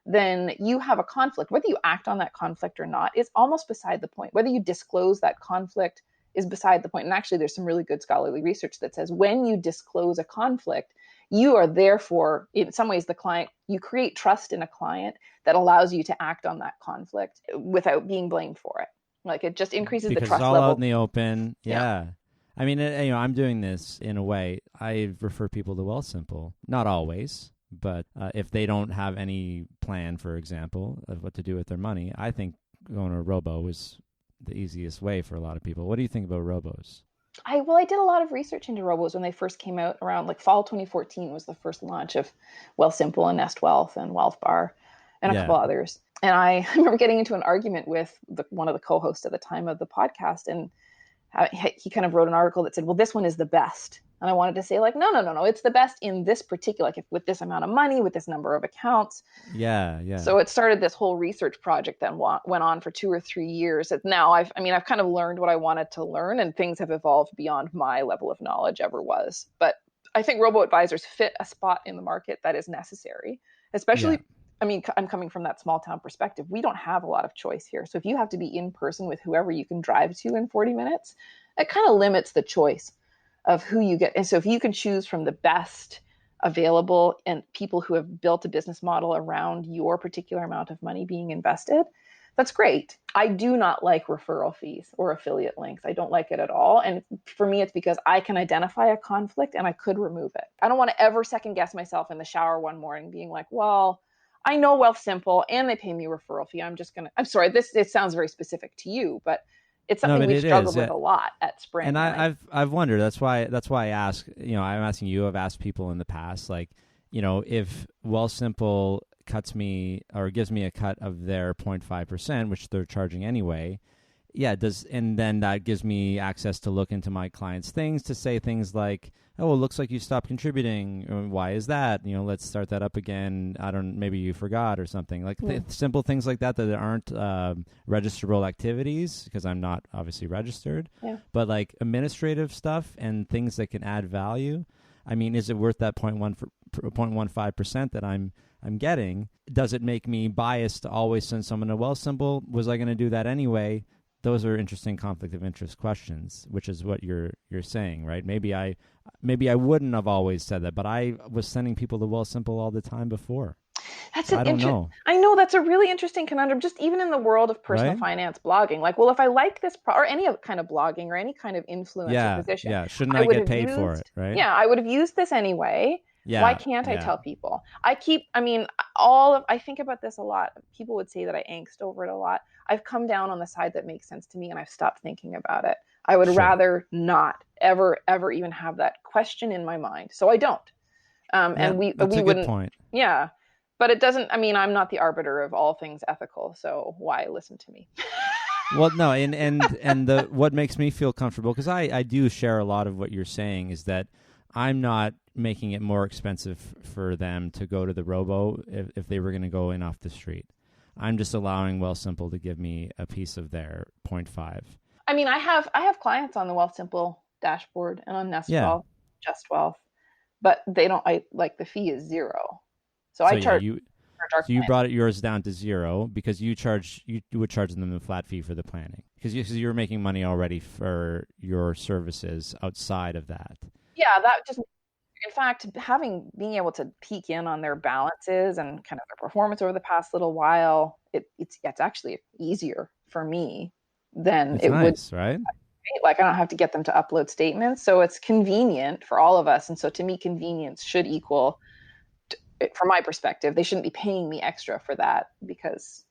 then you have a conflict. Whether you act on that conflict or not is almost beside the point. Whether you disclose that conflict is beside the point. And actually, there's some really good scholarly research that says when you disclose a conflict, you are therefore, in some ways, the client, you create trust in a client that allows you to act on that conflict without being blamed for it. Like, it just increases because the trust it's all level. out in the open. Yeah. I mean, I'm doing this in a way. I refer people to Wealthsimple. Not always, but if they don't have any plan, for example, of what to do with their money, I think going to a robo is the easiest way for a lot of people. What do you think about robos? I did a lot of research into robos when they first came out around like fall 2014 was the first launch of Wealthsimple and Nest Wealth and Wealth Bar and a couple others. And I remember getting into an argument with one of the co-hosts at the time of the podcast, and he kind of wrote an article that said, well, this one is the best. And I wanted to say, like, no, it's the best in this particular, like, with this amount of money, with this number of accounts. Yeah. So it started this whole research project that went on for 2 or 3 years. Now I've kind of learned what I wanted to learn, and things have evolved beyond my level of knowledge ever was. But I think robo-advisors fit a spot in the market that is necessary, especially, I'm coming from that small town perspective. We don't have a lot of choice here. So if you have to be in person with whoever you can drive to in 40 minutes, it kind of limits the choice of who you get. And so if you can choose from the best available and people who have built a business model around your particular amount of money being invested, that's great. I do not like referral fees or affiliate links. I don't like it at all. And for me, it's because I can identify a conflict and I could remove it. I don't want to ever second guess myself in the shower one morning being like, well, I know Wealthsimple and they pay me a referral fee. I'm sorry, it sounds very specific to you, but it's something we've struggled with a lot at Spring. And I've wondered. That's why I ask. I'm asking you. I've asked people in the past, like, if Wealthsimple cuts me or gives me a cut of their 0.5%, which they're charging anyway. Yeah, and then that gives me access to look into my clients' things, to say things like, oh, it looks like you stopped contributing. Why is that? Let's start that up again. Maybe you forgot or something. Like simple things like that aren't registerable activities, because I'm not obviously registered. Yeah. But like administrative stuff and things that can add value. I mean, is it worth that 0.15% that I'm getting? Does it make me biased to always send someone a Wealthsimple? Was I going to do that anyway? Those are interesting conflict of interest questions, which is what you're saying, right? Maybe I wouldn't have always said that, but I was sending people to Wealthsimple all the time before. I don't know. I know that's a really interesting conundrum, just even in the world of personal finance blogging. Like, well, if I like this, or any kind of blogging or any kind of influencer position, shouldn't I get paid for it, right? Yeah, I would have used this anyway. Yeah, why can't I tell people? I think about this a lot. People would say that I angst over it a lot. I've come down on the side that makes sense to me, and I've stopped thinking about it. I would rather not ever even have that question in my mind. So I don't. And we that's a wouldn't. Good point. Yeah. But it doesn't, I'm not the arbiter of all things ethical, so why listen to me? Well, no, and what makes me feel comfortable, because I do share a lot of what you're saying, is that I'm not making it more expensive for them to go to the robo if they were going to go in off the street. I'm just allowing Wealthsimple to give me a piece of their 0.5. I have clients on the Wealthsimple dashboard and on Nest Wealth, Just Wealth, but they don't. The fee is $0. So I charge. So you brought yours down to $0 because you would charge them the flat fee for the planning, because you're making money already for your services outside of that. Yeah, that just. In fact, being able to peek in on their balances and kind of their performance over the past little while, it's actually easier for me than it would. Right? Like, I don't have to get them to upload statements, so it's convenient for all of us. And so, to me, convenience should equal, from my perspective, they shouldn't be paying me extra for that because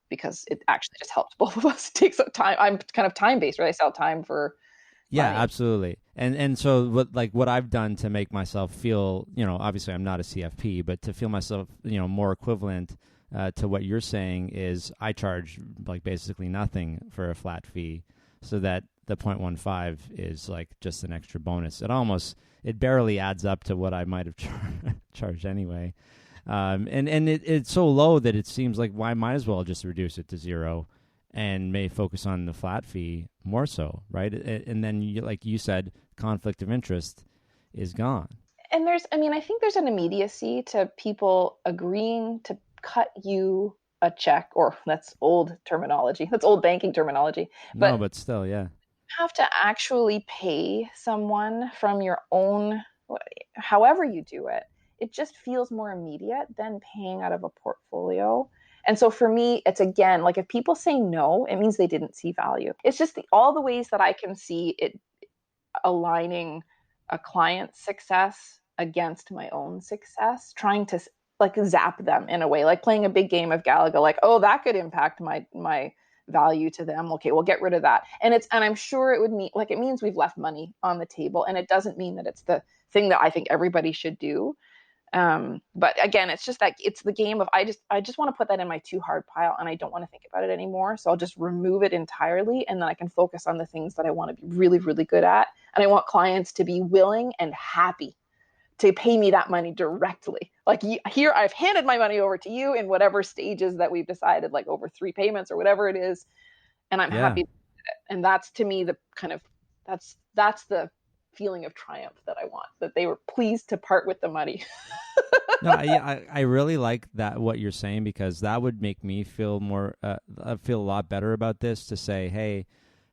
it actually just helps both of us. It takes up time. I'm kind of time based, right? I sell time for. Yeah, money. Absolutely. And so what I've done to make myself feel, obviously I'm not a CFP, but to feel myself, more equivalent to what you're saying is I charge basically nothing for a flat fee, so that the 0.15 is just an extra bonus. It barely adds up to what I might have charged anyway. And it's so low that it seems like, why might as well just reduce it to $0 and may focus on the flat fee more so, right? And then, like you said, conflict of interest is gone. And I think there's an immediacy to people agreeing to cut you a check, or that's old terminology. That's old banking terminology. No, but still, yeah. Have to actually pay someone from your own, however you do it, it just feels more immediate than paying out of a portfolio. And so for me, it's again, like if people say no, it means they didn't see value. It's just all the ways that I can see it aligning a client's success against my own success, trying to like zap them in a way, like playing a big game of Galaga, like, oh, that could impact my value to them. Okay, we'll get rid of that. And I'm sure it would mean, like, it means we've left money on the table, and it doesn't mean that it's the thing that I think everybody should do. But again, it's just that it's the game of, I just want to put that in my too hard pile, and I don't want to think about it anymore. So I'll just remove it entirely, and then I can focus on the things that I want to be really, really good at. And I want clients to be willing and happy to pay me that money directly. Like here, I've handed my money over to you in whatever stages that we've decided, like over 3 payments or whatever it is. And I'm happy. And that's, to me, the kind of, that's the feeling of triumph that I want, that they were pleased to part with the money. No, I really like that, what you're saying, because that would make me feel more, feel a lot better about this, to say, hey,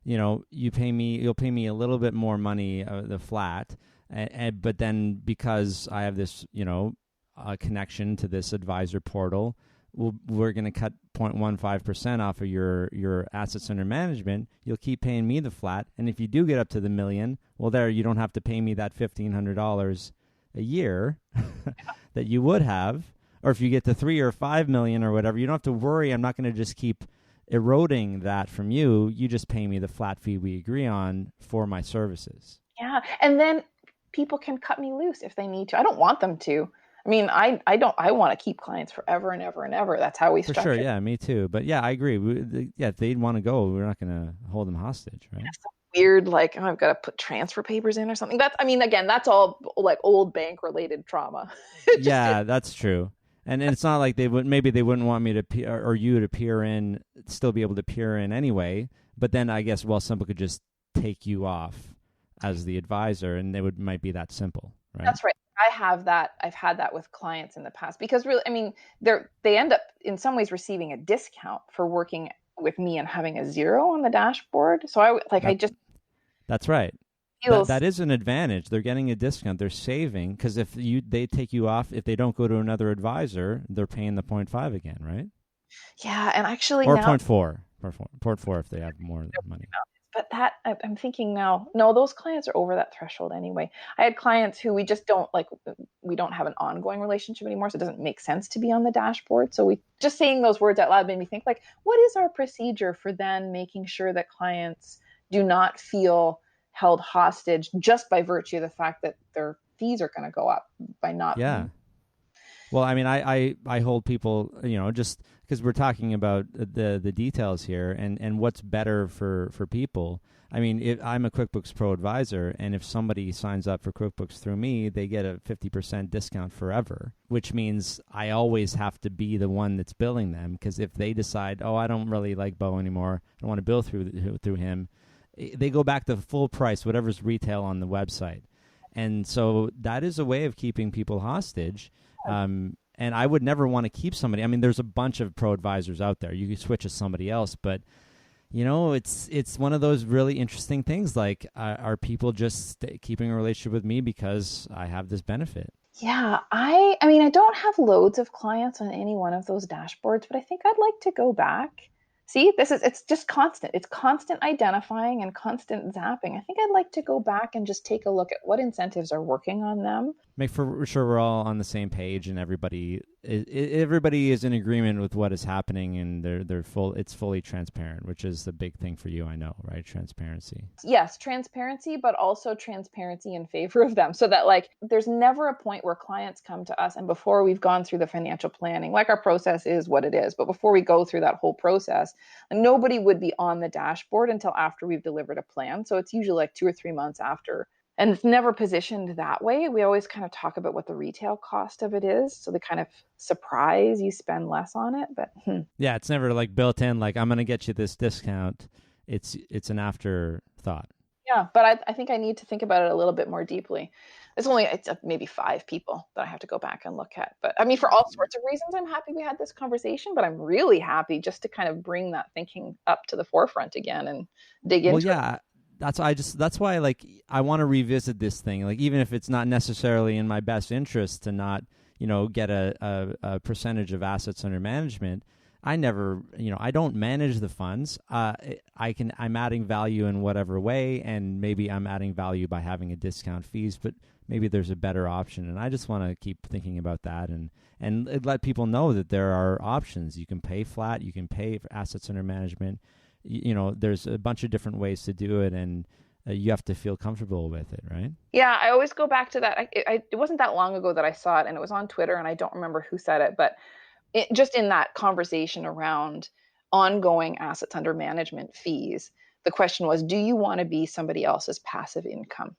you'll pay me a little bit more money, the flat, but then because I have this, connection to this advisor portal, we're going to cut 0.15% off of your assets under management. You'll keep paying me the flat. And if you do get up to the $1 million, well, there, you don't have to pay me that $1,500 a year that you would have. Or if you get to 3 or 5 million or whatever, you don't have to worry. I'm not going to just keep eroding that from you. You just pay me the flat fee we agree on for my services. Yeah. And then people can cut me loose if they need to. I don't want them to. I mean, I want to keep clients forever and ever and ever. That's how we structure. For sure, yeah, me too. But yeah, I agree. If they'd want to go, we're not going to hold them hostage, right? That's weird, like, oh, I've got to put transfer papers in or something. Again, that's all like old bank related trauma. Yeah, that's true. And it's not like they wouldn't want me to or you to peer in, still be able to peer in anyway. But then I guess Wealthsimple could just take you off as the advisor, and might be that simple, right? That's right. I've had that with clients in the past, because really, I mean, they end up in some ways receiving a discount for working with me and having a 0 on the dashboard. So that's right. That is an advantage. They're getting a discount. They're saving, because if they take you off, if they don't go to another advisor, they're paying the 0.5 again, right? Yeah, and actually or now, 0.4 if they have more money. But that, I'm thinking now, no, those clients are over that threshold anyway. I had clients who we don't have an ongoing relationship anymore, so it doesn't make sense to be on the dashboard. So just saying those words out loud made me think, like, what is our procedure for then making sure that clients do not feel held hostage just by virtue of the fact that their fees are going to go up by not. Yeah. Well, I mean, I hold people, just because we're talking about the details here and what's better for people. I mean, if I'm a QuickBooks Pro advisor, and if somebody signs up for QuickBooks through me, they get a 50% discount forever, which means I always have to be the one that's billing them, because if they decide, oh, I don't really like Bo anymore, I don't want to bill through him, they go back to full price, whatever's retail on the website. And so that is a way of keeping people hostage. And I would never want to keep somebody. I mean, there's a bunch of pro advisors out there. You can switch to somebody else, but it's one of those really interesting things. Like, are people just keeping a relationship with me because I have this benefit? Yeah, I mean, I don't have loads of clients on any one of those dashboards, but I think I'd like to go back. See, it's just constant. It's constant identifying and constant zapping. I think I'd like to go back and just take a look at what incentives are working on them. Make sure we're all on the same page, and everybody is in agreement with what is happening, and it's fully transparent, which is the big thing for you, I know, right? Transparency. Yes, transparency, but also transparency in favor of them, so that, like, there's never a point where clients come to us and before we've gone through the financial planning, like, our process is what it is, but before we go through that whole process, nobody would be on the dashboard until after we've delivered a plan. So it's usually like 2 or 3 months after And it's never positioned that way. We always kind of talk about what the retail cost of it is. So they kind of surprise you spend less on it. But Yeah, it's never like built in, like I'm going to get you this discount. It's an afterthought. yeah, but I think I need to think about it a little bit more deeply. It's maybe 5 people that I have to go back and look at. But I mean, for all sorts of reasons, I'm happy we had this conversation, but I'm really happy just to kind of bring that thinking up to the forefront again and dig into it. That's why like I want to revisit this thing, like even if it's not necessarily in my best interest to not, get a percentage of assets under management. I never, I don't manage the funds. I'm adding value in whatever way, and maybe I'm adding value by having a discount fees, but maybe there's a better option. And I just want to keep thinking about that and let people know that there are options. You can pay flat, you can pay for assets under management. There's a bunch of different ways to do it, and you have to feel comfortable with it, right? Yeah, I always go back to that. It wasn't that long ago that I saw it, and it was on Twitter, and I don't remember who said it, but just in that conversation around ongoing assets under management fees, the question was, do you want to be somebody else's passive income?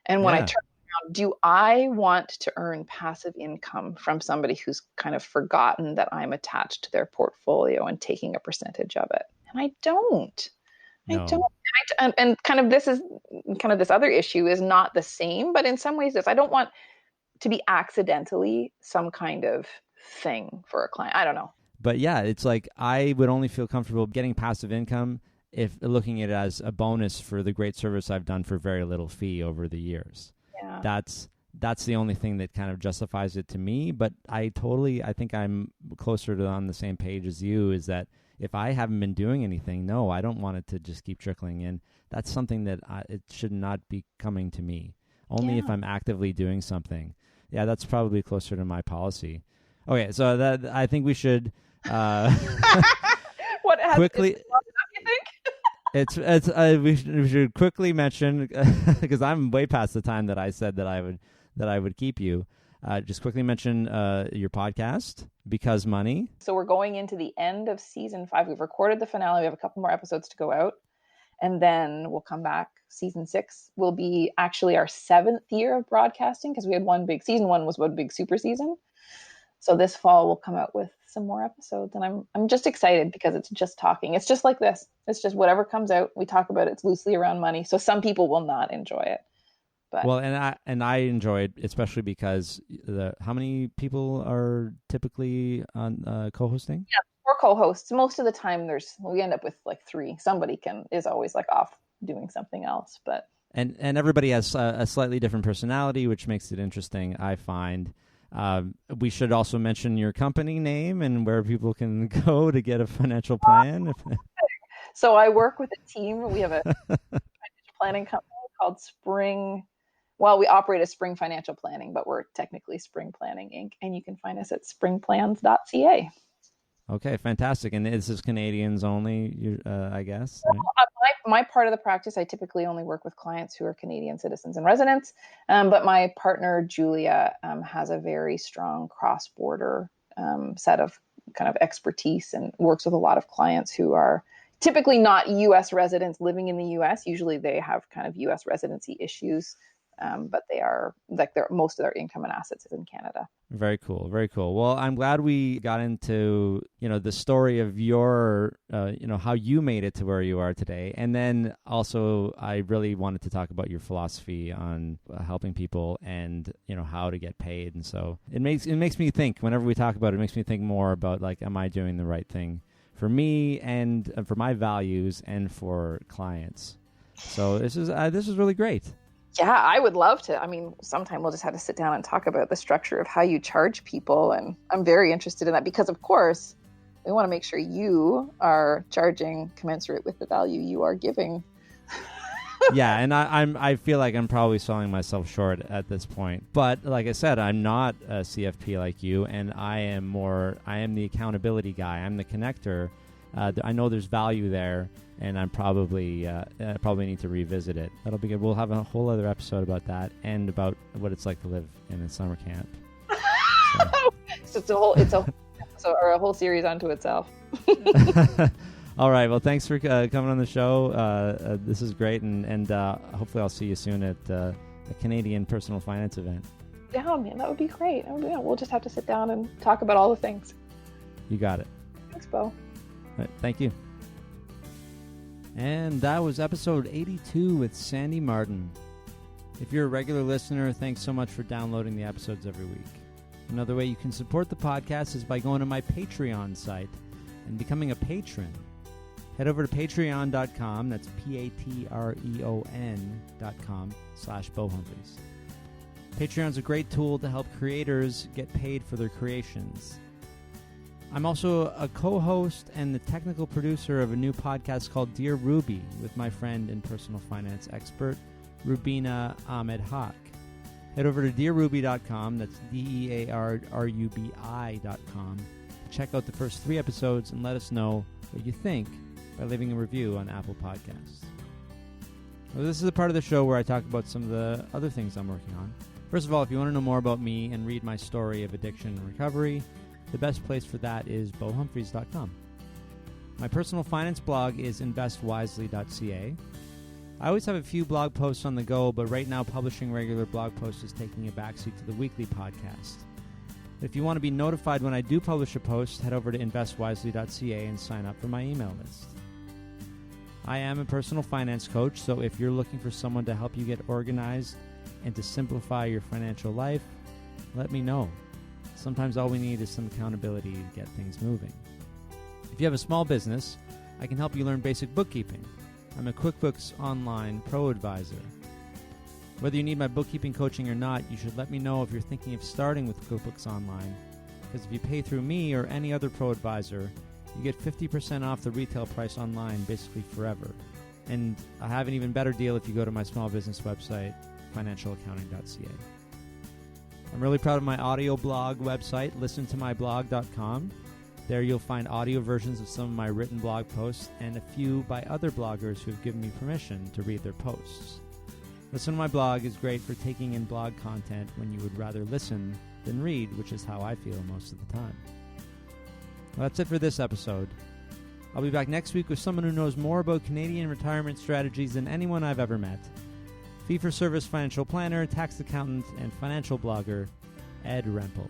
And when I turned around, do I want to earn passive income from somebody who's kind of forgotten that I'm attached to their portfolio and taking a percentage of it? And I don't. No. I don't. And kind of this other issue is not the same, but in some ways I don't want to be accidentally some kind of thing for a client. I don't know. But yeah, it's like I would only feel comfortable getting passive income if looking at it as a bonus for the great service I've done for very little fee over the years. Yeah. That's the only thing that kind of justifies it to me. But I think I'm closer to on the same page as you, is that if I haven't been doing anything, no, I don't want it to just keep trickling in. That's something that it should not be coming to me. Only if I'm actively doing something. Yeah, that's probably closer to my policy. Okay, so that I think we should what has quickly. You think? We should quickly mention, because I'm way past the time that I said that I would keep you. Just quickly mention your podcast, Because Money. So we're going into the end of season 5. We've recorded the finale. We have a couple more episodes to go out, and then we'll come back. Season 6 will be actually our 7th year of broadcasting, because we had season 1 was one big super season. So this fall we'll come out with some more episodes, and I'm just excited because it's just talking. It's just like this. It's just whatever comes out, we talk about it. It's loosely around money. So some people will not enjoy it. But well, and I enjoy it, especially because how many people are typically on co-hosting? Yeah, 4 co-hosts. Most of the time we end up with like 3. Somebody is always like off doing something else, but and everybody has a slightly different personality, which makes it interesting, I find. We should also mention your company name and where people can go to get a financial plan. So I work with a team. We have a financial planning company called Spring. Well, we operate as Spring Financial Planning, but we're technically Spring Planning Inc. And you can find us at springplans.ca. Okay, fantastic. And this is Canadians only, I guess? Well, my part of the practice, I typically only work with clients who are Canadian citizens and residents. But my partner, Julia, has a very strong cross-border set of kind of expertise and works with a lot of clients who are typically not U.S. residents living in the U.S. Usually they have kind of U.S. residency issues. But they are most of their income and assets is in Canada. Very cool. Very cool. Well, I'm glad we got into, the story of your, how you made it to where you are today. And then also I really wanted to talk about your philosophy on helping people and, how to get paid. And so it makes me think, whenever we talk about it, it makes me think more about like, am I doing the right thing for me and for my values and for clients? So this is really great. Yeah, I would love to. I mean, sometime we'll just have to sit down and talk about the structure of how you charge people. And I'm very interested in that because, of course, we want to make sure you are charging commensurate with the value you are giving. Yeah, and I feel like I'm probably selling myself short at this point. But like I said, I'm not a CFP like you, and I am the accountability guy. I'm the connector. I know there's value there, and I'm probably need to revisit it. That'll be good. We'll have a whole other episode about that and about what it's like to live in a summer camp. So it's a whole series unto itself. All right. Well, thanks for coming on the show. This is great, and hopefully I'll see you soon at a Canadian personal finance event. Yeah, man, that would be great. We'll just have to sit down and talk about all the things. You got it. Thanks, Bo. All right, thank you. And that was episode 82 with Sandi Martin. If you're a regular listener, thanks so much for downloading the episodes every week. Another way you can support the podcast is by going to my Patreon site and becoming a patron. Head over to patreon.com, that's patreon.com/BoHumphreys. Patreon's a great tool to help creators get paid for their creations. I'm also a co-host and the technical producer of a new podcast called Dear Ruby with my friend and personal finance expert, Rubina Ahmed Haq. Head over to dearruby.com, that's DEARRUBI.com, to check out the first 3 episodes and let us know what you think by leaving a review on Apple Podcasts. Well, this is the part of the show where I talk about some of the other things I'm working on. First of all, if you want to know more about me and read my story of addiction and recovery, the best place for that is bohumphreys.com. My personal finance blog is investwisely.ca. I always have a few blog posts on the go, but right now publishing regular blog posts is taking a backseat to the weekly podcast. If you want to be notified when I do publish a post, head over to investwisely.ca and sign up for my email list. I am a personal finance coach, so if you're looking for someone to help you get organized and to simplify your financial life, let me know. Sometimes all we need is some accountability to get things moving. If you have a small business, I can help you learn basic bookkeeping. I'm a QuickBooks Online Pro Advisor. Whether you need my bookkeeping coaching or not, you should let me know if you're thinking of starting with QuickBooks Online, because if you pay through me or any other pro advisor, you get 50% off the retail price online basically forever. And I have an even better deal if you go to my small business website, financialaccounting.ca. I'm really proud of my audio blog website, listentomyblog.com. There you'll find audio versions of some of my written blog posts and a few by other bloggers who have given me permission to read their posts. Listen to My Blog is great for taking in blog content when you would rather listen than read, which is how I feel most of the time. Well, that's it for this episode. I'll be back next week with someone who knows more about Canadian retirement strategies than anyone I've ever met. Fee-for-service financial planner, tax accountant, and financial blogger, Ed Rempel.